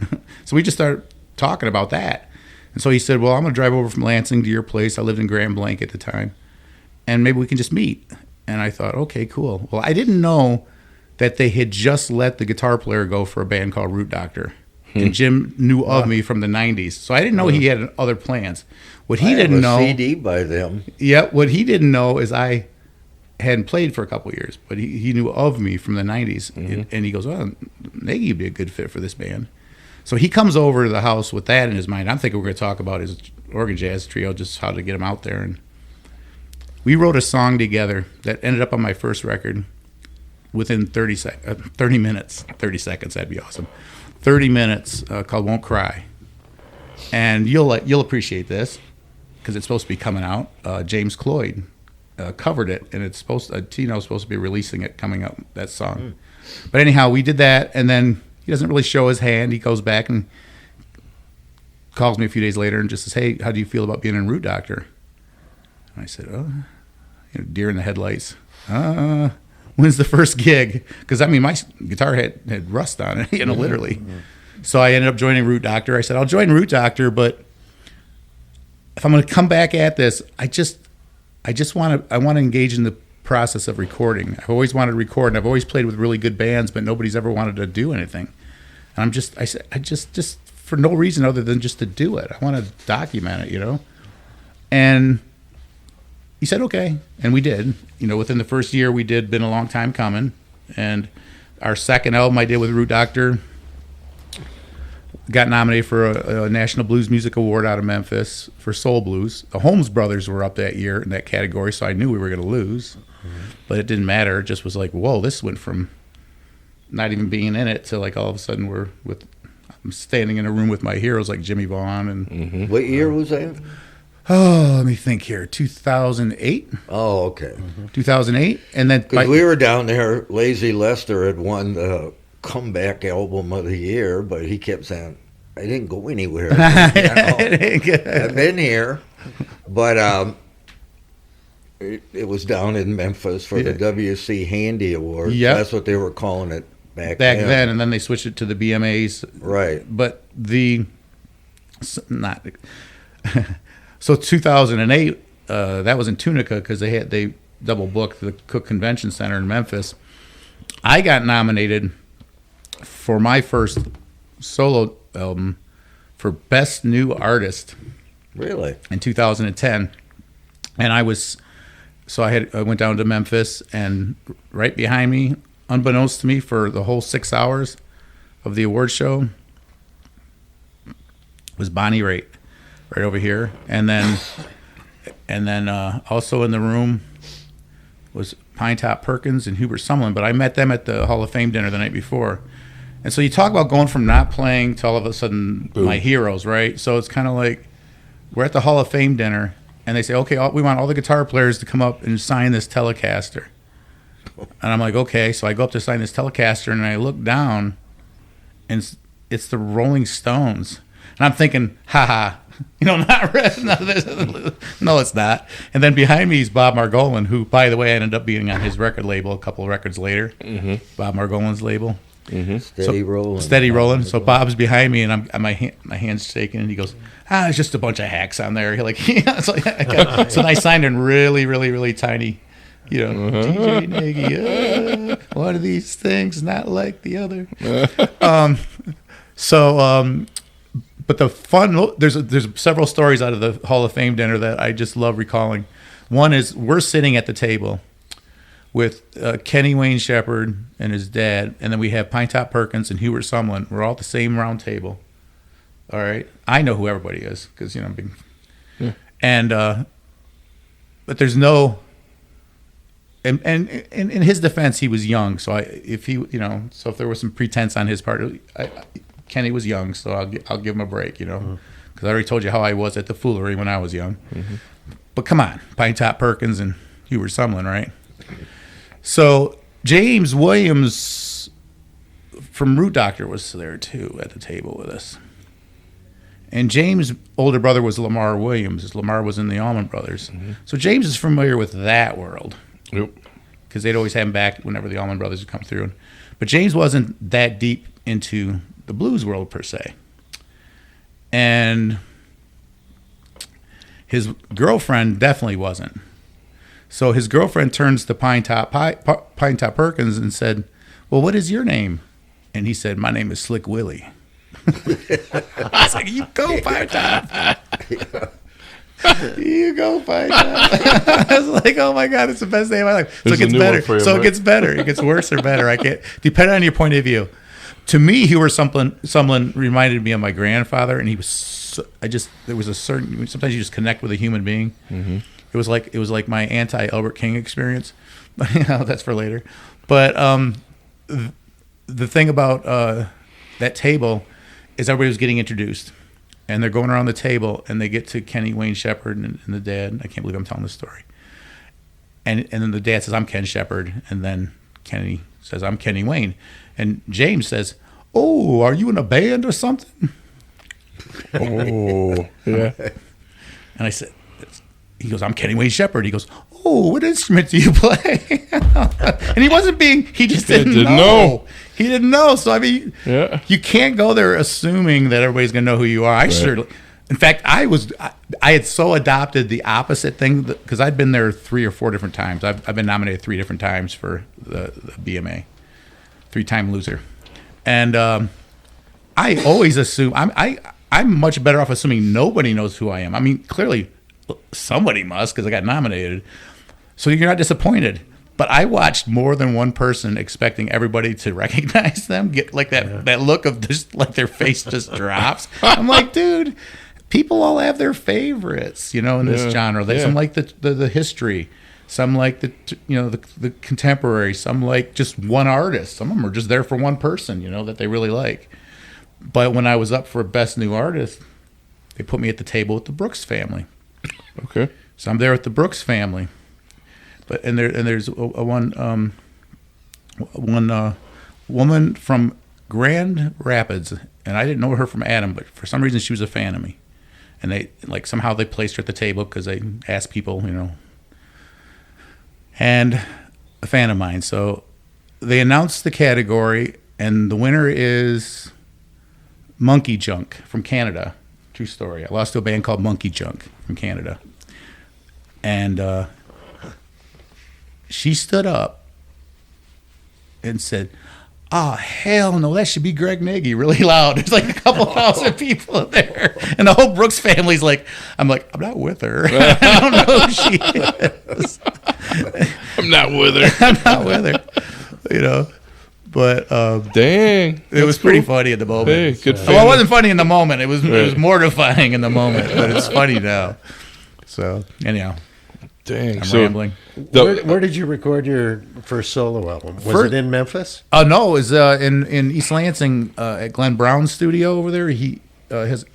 So we just started talking about that. And so he said, well, I'm going to drive over from Lansing to your place. I lived in Grand Blanc at the time, and maybe we can just meet. And I thought, okay, cool. Well, I didn't know that they had just let the guitar player go for a band called Root Doctor. And Jim knew of me from the 90s. So I didn't know he had other plans. What he didn't know... CD by them. Yeah, what he didn't know is I hadn't played for a couple of years, but he knew of me from the 90s. And he goes, well, Nagy would be a good fit for this band. So he comes over to the house with that in his mind. I'm thinking we're going to talk about his organ jazz trio, just how to get him out there. And we wrote a song together that ended up on my first record within 30 minutes. 30 seconds, that'd be awesome. 30 minutes, called Won't Cry. And you'll appreciate this, because it's supposed to be coming out. James Cloyd covered it, and it's Tino's supposed to be releasing it coming up, that song. But anyhow, we did that, and then he doesn't really show his hand. He goes back and calls me a few days later and just says, hey, how do you feel about being in Root Doctor? And I said, deer in the headlights. When's the first gig? Because, I mean, my guitar had rust on it, literally. So I ended up joining Root Doctor. I said, I'll join Root Doctor, but if I'm going to come back at this, I want to engage in the process of recording. I've always wanted to record, and I've always played with really good bands, but nobody's ever wanted to do anything. And I said, for no reason other than just to do it. I want to document it, you know? And he said, okay. And we did. You know, within the first year we did Been a Long Time Coming. And our second album I did with Root Doctor got nominated for a National Blues Music Award out of Memphis for Soul Blues. The Holmes Brothers were up that year in that category, so I knew we were going to lose. But it didn't matter. It just was like, whoa, this went from not even being in it to like all of a sudden I'm standing in a room with my heroes like Jimmy Vaughn. And What year was that? Oh, let me think here. 2008. Oh, okay. 2008, and then Because we were down there, Lazy Lester had won the comeback album of the year, but he kept saying, I didn't go anywhere. I've been here. But it was down in Memphis for the WC Handy Award. Yep. That's what they were calling it back then, and then they switched it to the BMAs. Right. But so 2008, that was in Tunica because they double booked the Cook Convention Center in Memphis. I got nominated for my first solo album for Best New Artist. Really? In 2010, and I went down to Memphis, and right behind me, unbeknownst to me, for the whole 6 hours of the award show was Bonnie Raitt, right over here, and then also in the room was Pine Top Perkins and Hubert Sumlin, but I met them at the Hall of Fame dinner the night before. And so you talk about going from not playing to all of a sudden my heroes, right? So it's kind of like we're at the Hall of Fame dinner, and they say, okay, we want all the guitar players to come up and sign this Telecaster. And I'm like, okay. So I go up to sign this Telecaster, and I look down, and it's the Rolling Stones. And I'm thinking, ha, not red. No, it's not. And then behind me is Bob Margolin, who, by the way, I ended up being on his record label a couple of records later. Mm-hmm. Bob Margolin's label. Mm-hmm. Steady rolling. So Bob's behind me, and my hand's shaking, and he goes, it's just a bunch of hacks on there. Like, so I signed in really, really, really tiny, DJ Nagy, one of these things not like the other. But the fun, there's several stories out of the Hall of Fame dinner that I just love recalling. One is we're sitting at the table with Kenny Wayne Shepherd and his dad, and then we have Pine Top Perkins and Hubert Sumlin. We're all at the same round table. All right, I know who everybody is because I'm being, and but there's no. And in his defense, he was young, so if there was some pretense on his part, Kenny was young, so I'll give him a break, because I already told you how I was at the Foolery when I was young. Mm-hmm. But come on, Pine Top Perkins and Hubert Sumlin, right? So James Williams from Root Doctor was there too at the table with us. And James' older brother was Lamar Williams. Lamar was in the Allman Brothers. Mm-hmm. So James is familiar with that world. Yep. Because they'd always have him back whenever the Allman Brothers would come through. But James wasn't that deep into the blues world per se. And his girlfriend definitely wasn't. So his girlfriend turns to Pine Top Perkins and said, well, what is your name? And he said, my name is Slick Willie. I was like, you go, Pine Top. You go, Pine Top. I was like, oh my God, it's the best day of my life. So it gets better. It gets better. It gets worse or better. I can't, depending on your point of view. To me, Hubert Sumlin reminded me of my grandfather, and he was. There was a certain. Sometimes you just connect with a human being. Mm-hmm. It was like my anti-Albert King experience, but that's for later. But the thing about that table is everybody was getting introduced, and they're going around the table, and they get to Kenny Wayne Shepherd and the dad. I can't believe I'm telling this story. And then the dad says, "I'm Ken Shepherd," and then Kenny says, "I'm Kenny Wayne." And James says, "Oh, are you in a band or something?" Oh, yeah. And I said, he goes, I'm Kenny Wayne Shepherd. He goes, oh, what instrument do you play? And he wasn't being, he just didn't know. He didn't know. So, I mean, you can't go there assuming that everybody's going to know who you are. I certainly, in fact, I had so adopted the opposite thing because I'd been there 3 or 4 different times. I've been nominated 3 different times for the BMA, 3-time loser. And I always assume, I'm much better off assuming nobody knows who I am. I mean, clearly somebody must because I got nominated. So you're not disappointed. But I watched more than one person expecting everybody to recognize them, get like that look of just like their face just drops. I'm like, dude, people all have their favorites, in this genre. Some like the history, some like the contemporary, some like just one artist. Some of them are just there for one person, that they really like. But when I was up for Best New Artist, they put me at the table with the Brooks family. Okay. So I'm there with the Brooks family. But there's one woman from Grand Rapids, and I didn't know her from Adam, but for some reason she was a fan of me, and they somehow they placed her at the table because they asked people, and a fan of mine. So they announced the category, and the winner is Monkey Junk from Canada. True story. I lost to a band called Monkey Junk from Canada, and she stood up and said, oh, hell no, that should be Greg Nagy, really loud. There's like a couple thousand people there. And the whole Brooks family's like, I'm not with her. I don't know who she is. I'm not with her. I'm not with her. But dang, it was pretty funny at the moment. Hey, good Well, it wasn't funny in the moment. It was mortifying in the moment, but it's funny now. So, anyhow. Dang, I'm rambling. Where did you record your first solo album? Was it in Memphis? No, it was in East Lansing at Glenn Brown's studio over there. He has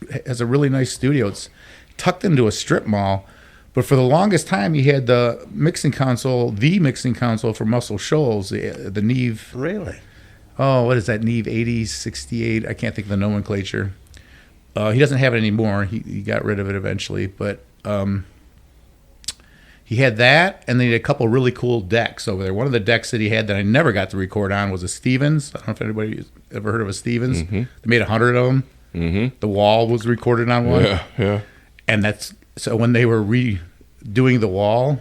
a really nice studio. It's tucked into a strip mall, but for the longest time he had the mixing console for Muscle Shoals, the Neve. Really? Oh, what is that, Neve 8068? I can't think of the nomenclature. He doesn't have it anymore. He got rid of it eventually, but he had that, and then he had a couple really cool decks over there. One of the decks that he had that I never got to record on was a Stevens. I don't know if anybody's ever heard of a Stevens. Mm-hmm. They made 100 of them. Mm-hmm. The Wall was recorded on one. Yeah. And so when they were redoing the Wall,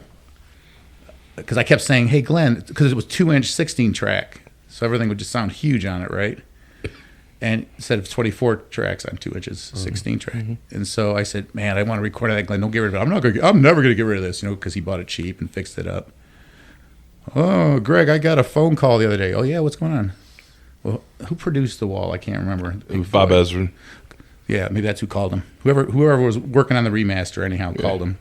because I kept saying, hey, Glenn, because it was 2-inch 16-track, so everything would just sound huge on it, right? And instead of 24 tracks on 2 inches, 16 track. Mm-hmm. And so I said, man, I want to record that, Glenn. Don't get rid of it. I'm never going to get rid of this, because he bought it cheap and fixed it up. Oh, Greg, I got a phone call the other day. Oh, yeah, what's going on? Well, who produced The Wall? I can't remember. Bob Ezrin. Yeah, maybe that's who called him. Whoever was working on the remaster anyhow called him.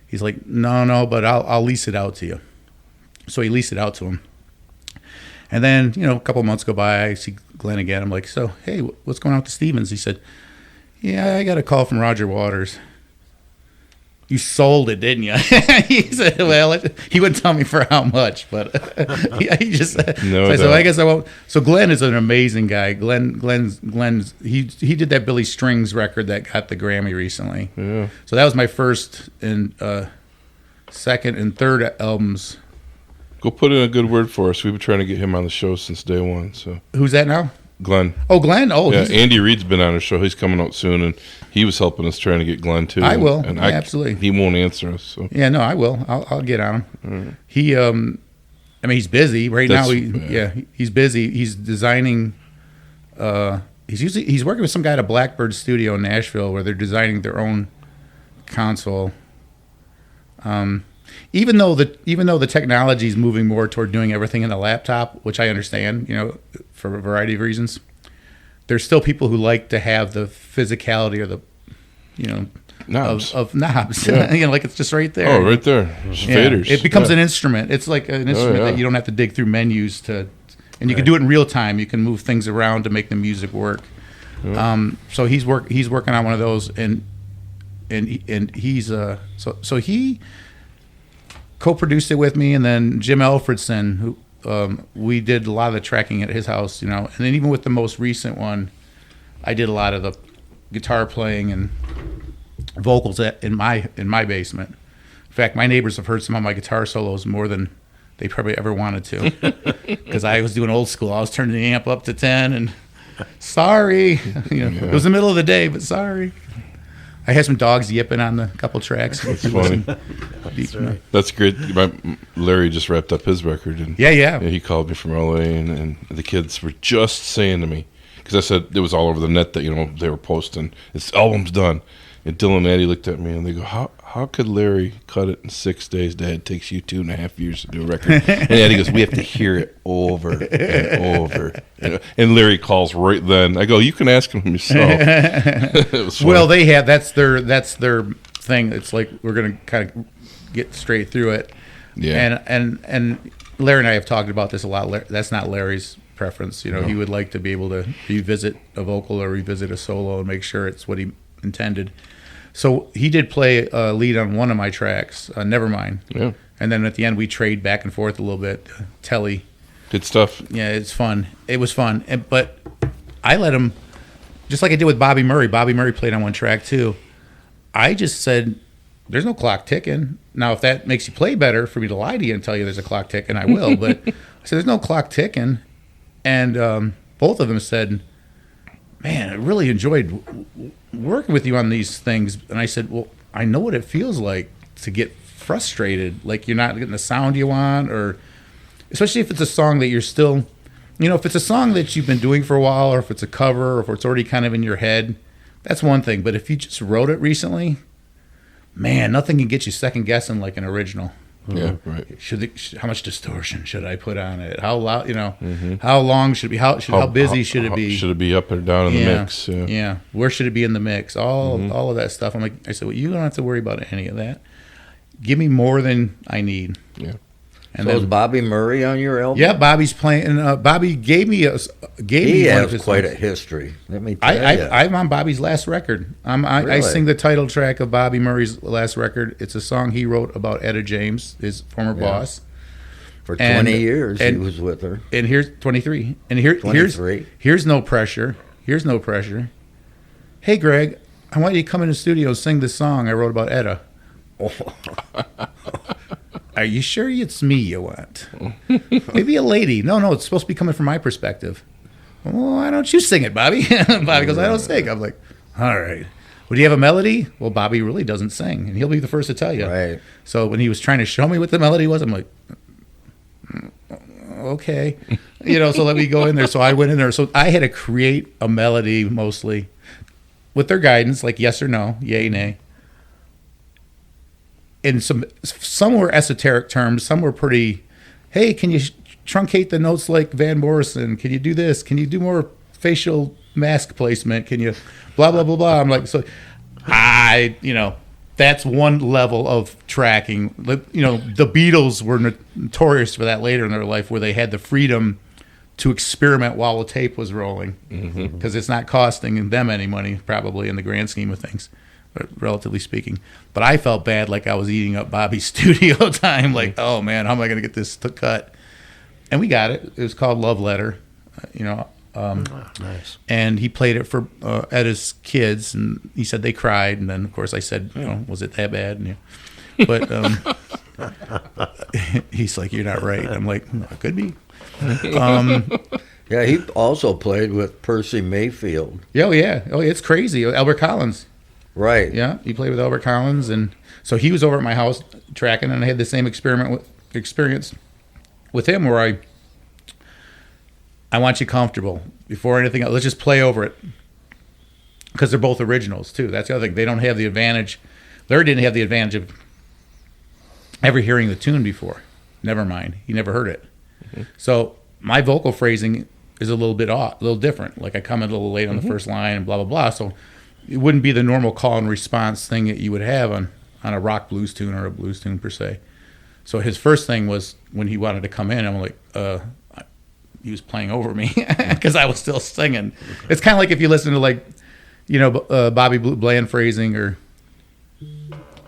He's like, no, but I'll lease it out to you. So he leased it out to him. And then, a couple months go by, I see Glenn again. I'm like, so, hey, what's going on with the Stevens? He said, yeah, I got a call from Roger Waters. You sold it, didn't you? He said, well, he wouldn't tell me for how much, but he just said, so I guess I won't. So Glenn is an amazing guy. Glenn's he did that Billy Strings record that got the Grammy recently. Yeah. So that was my first and second and third albums. Go put in a good word for us. We've been trying to get him on the show since day one. So who's that now? Glenn. Oh, Glenn. Oh, yeah. Andy Reid's been on our show. He's coming out soon, and he was helping us trying to get Glenn too. I will. And absolutely. He won't answer us. So yeah, no, I will. I'll get on him. He, I mean, he's busy right now. He's busy. He's designing. He's working with some guy at a Blackbird studio in Nashville where they're designing their own console. Even though the technology is moving more toward doing everything in the laptop, which I understand, for a variety of reasons, there's still people who like to have the physicality or the, knobs. of knobs. Yeah. Like it's just right there. Oh, right there. Faders. It becomes an instrument. It's like an instrument that you don't have to dig through menus and you can do it in real time. You can move things around to make the music work. Yeah. So he's working on one of those, and he's so he co-produced it with me, and then Jim Alfredson, who we did a lot of the tracking at his house, and then even with the most recent one, I did a lot of the guitar playing and vocals in my basement. In fact, my neighbors have heard some of my guitar solos more than they probably ever wanted to, because I was doing old school. I was turning the amp up to 10, and sorry, it was the middle of the day, but sorry. I had some dogs yipping on the couple tracks. That's funny. That's great. Larry just wrapped up his record, and yeah. He called me from LA, and the kids were just saying to me, because I said it was all over the net that they were posting, this album's done. And Dylan and Eddie looked at me and they go, how could Larry cut it in 6 days? Dad, it takes you 2.5 years to do a record. And Eddie goes, we have to hear it over and over. And Larry calls right then. I go, you can ask him yourself. It was funny. Well, they have that's their thing. It's like we're gonna kind of get straight through it. Yeah. And Larry and I have talked about this a lot. That's not Larry's preference. He would like to be able to revisit a vocal or revisit a solo and make sure it's what he intended. So he did play a lead on one of my tracks, Nevermind. Yeah. And then at the end we trade back and forth a little bit. Telly. Good stuff. Yeah, it's fun. It was fun. But I let him, just like I did with Bobby Murray. Bobby Murray played on one track too. I just said, there's no clock ticking. Now, if that makes you play better for me to lie to you and tell you there's a clock ticking, I will. But I said, there's no clock ticking. And both of them said, man, I really enjoyed working with you on these things. And I said, well, I know what it feels like to get frustrated, like you're not getting the sound you want, or especially if it's a song that you're still, if it's a song that you've been doing for a while, or if it's a cover, or if it's already kind of in your head, that's one thing. But if you just wrote it recently, man, nothing can get you second guessing like an original. Yeah, right. How much distortion should I put on it? How loud, how long should it be? How busy should it be? Should it be up or down in the mix? Yeah. Where should it be in the mix? All of that stuff. I said, well, you don't have to worry about any of that. Give me more than I need. Yeah. And so is Bobby Murray on your album? Yeah, Bobby's playing. Bobby gave me He has quite a history. Let me tell you. I'm on Bobby's last record. I sing the title track of Bobby Murray's last record. It's a song he wrote about Etta James, his former boss. For 20 years, he was with her. And here's 23. And here's no pressure. Here's no pressure. Hey, Greg, I want you to come in the studio and sing this song I wrote about Etta. Are you sure it's me you want? Maybe a lady. No, it's supposed to be coming from my perspective. Well, why don't you sing it, Bobby? Bobby goes, I don't sing. I'm like, all right. Well, do you have a melody? Well, Bobby really doesn't sing, and he'll be the first to tell you. Right. So when he was trying to show me what the melody was, I'm like, okay. So let me go in there. So I went in there. So I had to create a melody mostly with their guidance, like yes or no, yay, nay. In some were esoteric terms, some were pretty, hey, can you truncate the notes like Van Morrison? Can you do this? Can you do more facial mask placement? Can you blah, blah, blah, blah? I'm like, so that's one level of tracking. The Beatles were notorious for that later in their life, where they had the freedom to experiment while the tape was rolling, because it's not costing them any money, probably, in the grand scheme of things, relatively speaking. But I felt bad, like I was eating up Bobby's studio time. Like, oh man, how am I going to get this to cut? And we got it. It was called Love Letter, Nice. And he played it for Etta's kids, and he said they cried. And then, of course, I said, was it that bad? But he's like, you're not right. I'm like, it could be. Yeah, he also played with Percy Mayfield. Oh yeah, it's crazy. Albert Collins. Right. Yeah, he played with Albert Collins, and so he was over at my house tracking, and I had the same experience with him, where I want you comfortable before anything else. Let's just play over it, because they're both originals too. That's the other thing. They don't have the advantage. Larry didn't have the advantage of ever hearing the tune before. Never mind, he never heard it. So my vocal phrasing is a little bit off, a little different. Like I come in a little late on the first line and blah blah blah. So it wouldn't be the normal call and response thing that you would have on a rock blues tune or a blues tune per se. So his first thing was, when he wanted to come in, I'm like, he was playing over me because I was still singing. It's kind of like if you listen to Bobby Bland phrasing, or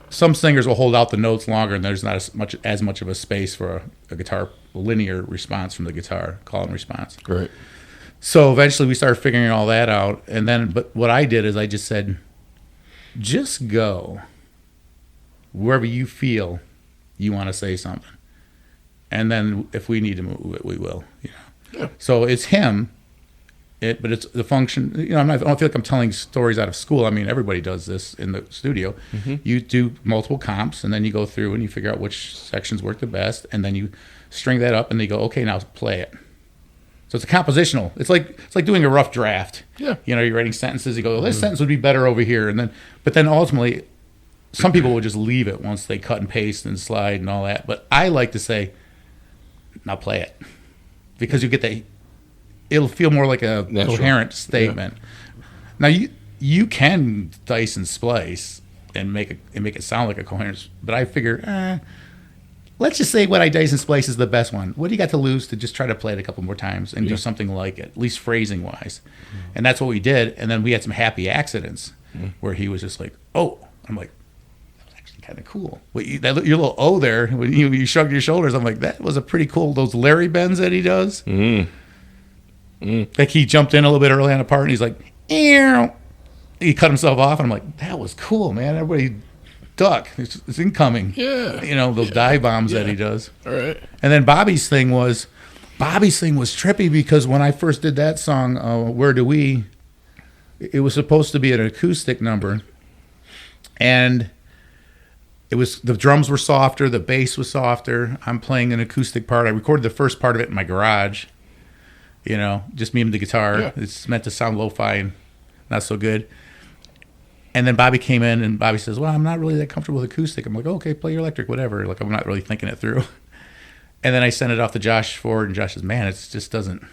some singers will hold out the notes longer, and there's not as much of a space for a guitar linear response from the guitar, call and response. Right. So eventually we started figuring all that out, but what I did is I just said, just go wherever you feel you want to say something. And then if we need to move it, we will. Yeah. So it's him, but it's the function. I don't feel like I'm telling stories out of school. I mean, everybody does this in the studio. Mm-hmm. You do multiple comps, and then you go through and you figure out which sections work the best, and then you string that up, and they go, okay, now play it. So it's a compositional. It's like doing a rough draft. Yeah. You're writing sentences. You go, well, this sentence would be better over here, but then ultimately, some people will just leave it once they cut and paste and slide and all that. But I like to say, now play it, because you get that. It'll feel more like a Natural. coherent statement. Yeah. Now you can dice and splice and make it sound like a coherence, but I figure, let's just say what I dice and splice is the best one. What do you got to lose to just try to play it a couple more times and do something like it, at least phrasing wise? And that's what we did. And then we had some happy accidents where he was just like, oh, I'm like, that was actually kind of cool. Your little O there, when you shrugged your shoulders, I'm like, that was a pretty cool, those Larry bends that he does. Like he jumped in a little bit early on a part and he's like, ew. He cut himself off and I'm like, that was cool, man. Everybody duck. It's incoming. Yeah. Those dive bombs that he does. All right. And then Bobby's thing was trippy because when I first did that song, Where Do We, it was supposed to be an acoustic number. And the drums were softer, the bass was softer. I'm playing an acoustic part. I recorded the first part of it in my garage. Just me and the guitar. Yeah. It's meant to sound lo-fi and not so good. And then Bobby came in and Bobby says, well, I'm not really that comfortable with acoustic. I'm like, okay, play your electric, whatever. Like, I'm not really thinking it through. And then I sent it off to Josh Ford, and Josh says, man, it just doesn't,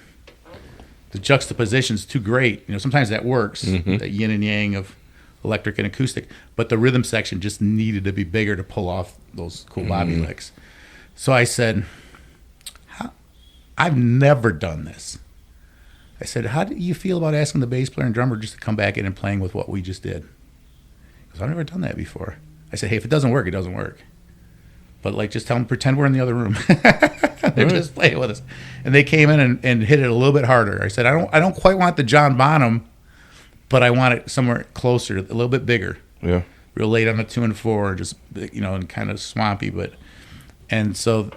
the juxtaposition's too great. Sometimes that works, that yin and yang of electric and acoustic, but the rhythm section just needed to be bigger to pull off those cool Bobby licks. So I said, I've never done this. I said, how do you feel about asking the bass player and drummer just to come back in and playing with what we just did? Because I've never done that before. I said, hey, if it doesn't work, it doesn't work. But just tell them, pretend we're in the other room. They're just playing with us. And they came in and hit it a little bit harder. I said, I don't quite want the John Bonham, but I want it somewhere closer, a little bit bigger. Yeah. Real late on the 2 and 4, just and kind of swampy, so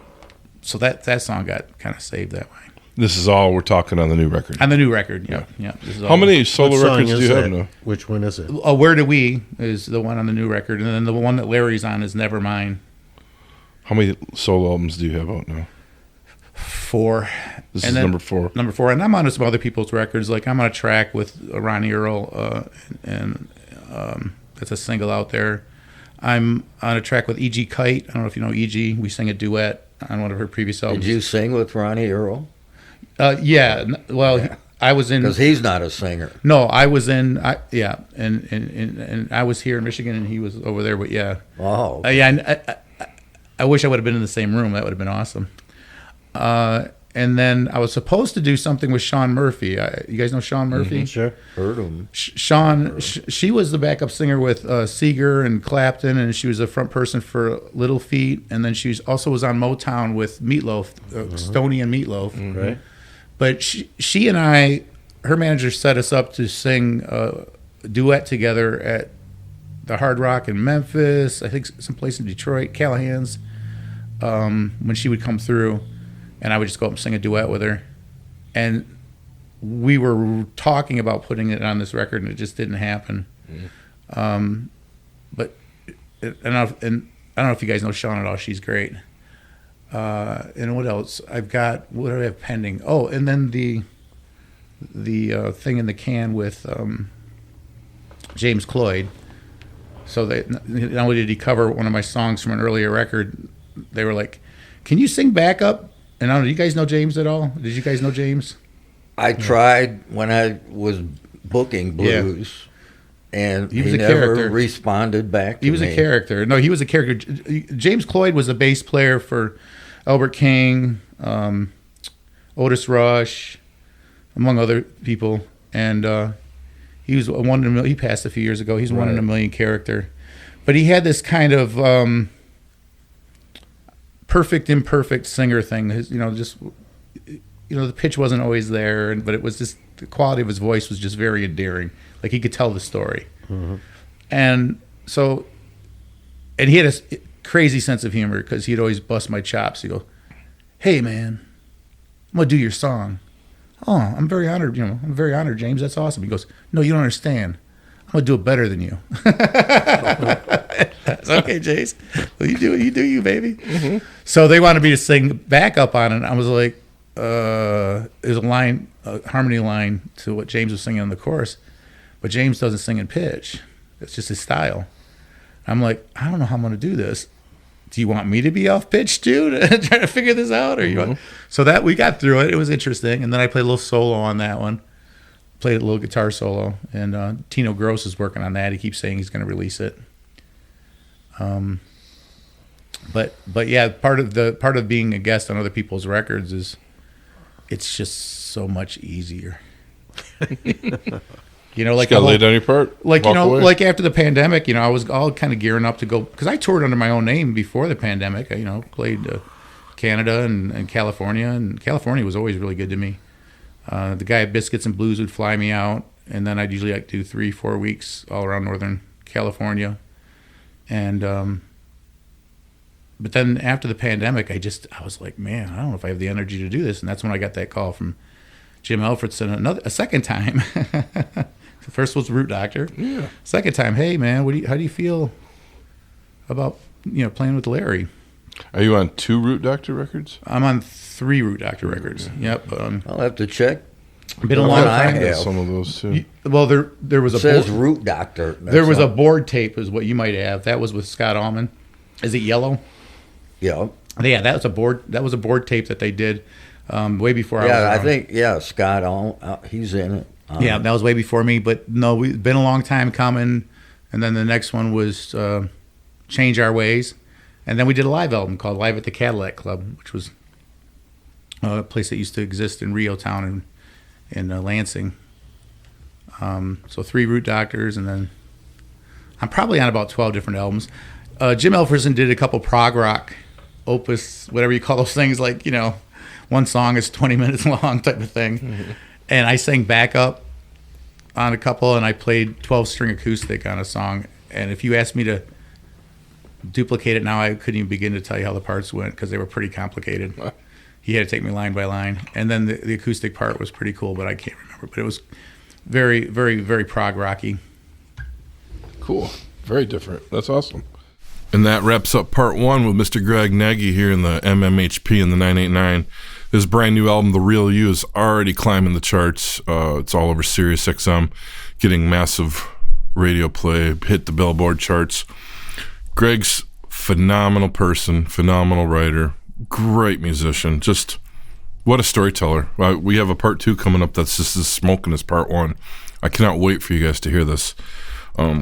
that song got kind of saved that way. This is all we're talking on the new record. On the new record, yeah. This is How many solo What song records do is you have that? now? Which one is it? Where Do We is the one on the new record, and then the one that Larry's on is Never Mine. How many solo albums do you have out now? 4. This is number 4. Number 4, and I'm on some other people's records. Like I'm on a track with Ronnie Earl, and that's a single out there. I'm on a track with E.G. Kite. I don't know if you know E.G. We sang a duet on one of her previous albums. Did you sing with Ronnie Earl? Yeah. Well, I was in. Because he's not a singer. No, I was in. And I was here in Michigan, and he was over there. But yeah. Oh. I wish I would have been in the same room. That would have been awesome. And then I was supposed to do something with Sean Murphy. You guys know Sean Murphy? Sure. Heard him. She was the backup singer with Seeger and Clapton, and she was a front person for Little Feat. And then she also was on Motown with Meatloaf, Stoney and Meatloaf. Right. But she and I, her manager set us up to sing a duet together at the Hard Rock in Memphis, I think someplace in Detroit, Callahan's, when she would come through, and I would just go up and sing a duet with her. And we were talking about putting it on this record, and it just didn't happen. But I don't know if you guys know Sean at all. She's great. And what else? What do I have pending? Oh, and then the thing in the can with James Cloyd. So not only did he cover one of my songs from an earlier record, they were like, "Can you sing backup?" And I don't know. Do you guys know James at all? Did you guys know James? I tried when I was booking blues, and He was a never character. responded back to me. He was a character. No, he was a character. James Cloyd was a bass player for Albert King, Otis Rush, among other people. And he was a 1 in a million. He passed a few years ago. He's a 1 in a million character. But he had this kind of perfect, imperfect singer thing. The pitch wasn't always there, but it was just the quality of his voice was just very endearing. Like he could tell the story. And so, and he had a crazy sense of humor because he'd always bust my chops. He'd go, "Hey, man, I'm going to do your song." "Oh, I'm very honored. I'm very honored, James. That's awesome." He goes, "No, you don't understand. I'm going to do it better than you." That's okay, Jace. Well, you do you, baby. Mm-hmm. So they wanted me to sing backup on it. I was like, there's a harmony line to what James was singing in the chorus, but James doesn't sing in pitch. It's just his style. I'm like, I don't know how I'm going to do this. Do you want me to be off pitch too to try to figure this out, or you want? So that we got through it. It was interesting, and then I played a little solo on that one. Played a little guitar solo, and Tino Gross is working on that. He keeps saying he's going to release it. But yeah, part of being a guest on other people's records is it's just so much easier. Like gotta lay down your part. Like away. Like after the pandemic, I was all kind of gearing up to go because I toured under my own name before the pandemic. I played Canada and California, and California was always really good to me. The guy at Biscuits and Blues would fly me out, and then I'd usually do 3-4 weeks all around Northern California. And but then after the pandemic, I was like, man, I don't know if I have the energy to do this. And that's when I got that call from Jim Elfredson a second time. The first was Root Doctor. Yeah. Second time, hey man, how do you feel about playing with Larry? Are you on 2 Root Doctor records? I'm on 3 Root Doctor records. Yep. I'll have to check. Been a long time. I have some of those too. Well, there was Root Doctor. There was a board tape, is what you might have. That was with Scott Allman. Is it yellow? Yeah. Yeah, that was a board. That was a board tape that they did way before. I think Scott. He's in it. Yeah, that was way before me. But no, it's been a long time coming. And then the next one was Change Our Ways, and then we did a live album called Live at the Cadillac Club, which was a place that used to exist in Rio Town in Lansing. So 3 Root Doctors, and then I'm probably on about 12 different albums. Jim Elfredson did a couple prog rock opus, whatever you call those things, like one song is 20 minutes long type of thing. Mm-hmm. And I sang backup on a couple, and I played 12-string acoustic on a song. And if you asked me to duplicate it now, I couldn't even begin to tell you how the parts went because they were pretty complicated. He had to take me line by line. And then the acoustic part was pretty cool, but I can't remember. But it was very, very, very prog rocky. Cool. Very different. That's awesome. And that wraps up part 1 with Mr. Greg Nagy here in the MMHP in the 989. His brand new album, The Real You, is already climbing the charts. It's all over Sirius XM, getting massive radio play, hit the Billboard charts. Greg's phenomenal person, phenomenal writer, great musician. Just what a storyteller. We have a part 2 coming up that's just as smoking as part 1. I cannot wait for you guys to hear this.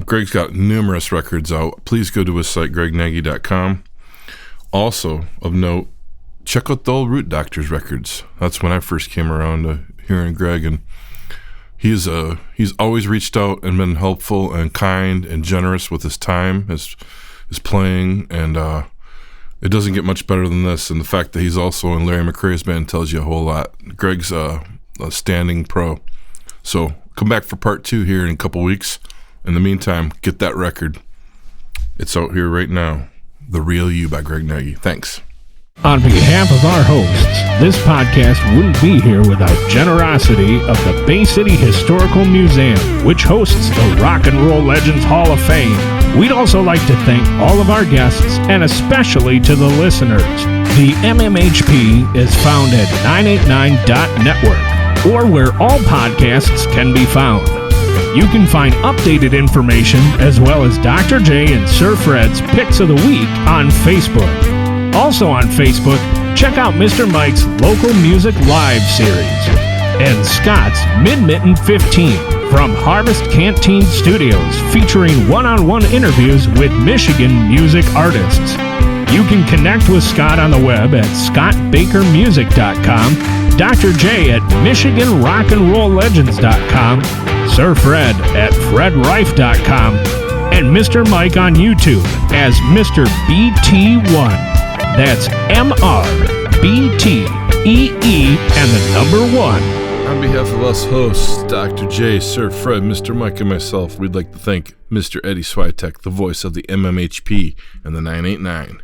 Greg's got numerous records out. Please go to his site, gregnagy.com. Also, of note, check out the old Root Doctors records. That's when I first came around to hearing Greg, and he's always reached out and been helpful and kind and generous with his time, his playing, and it doesn't get much better than this. And the fact that he's also in Larry McCray's band tells you a whole lot. Greg's a standing pro. So come back for part 2 here in a couple weeks. In the meantime, get that record. It's out here right now. The Real You by Greg Nagy. Thanks. On behalf of our hosts, this podcast wouldn't be here without generosity of the Bay City Historical Museum, which hosts the Rock and Roll Legends Hall of Fame. We'd also like to thank all of our guests, and especially to the listeners. The MMHP is found at 989.network, or where all podcasts can be found. You can find updated information as well as Dr. J and Sir Fred's Picks of the Week on Facebook. Also on Facebook, check out Mr. Mike's Local Music Live series and Scott's Mid-Mitten 15 from Harvest Canteen Studios, featuring one-on-one interviews with Michigan music artists. You can connect with Scott on the web at scottbakermusic.com, Dr. J at michiganrockandrolllegends.com, Sir Fred at fredrife.com, and Mr. Mike on YouTube as Mr. BT1. That's MRBTEE and the number 1. On behalf of us hosts, Dr. J, Sir Fred, Mr. Mike, and myself, we'd like to thank Mr. Eddie Switek, the voice of the MMHP and the 989.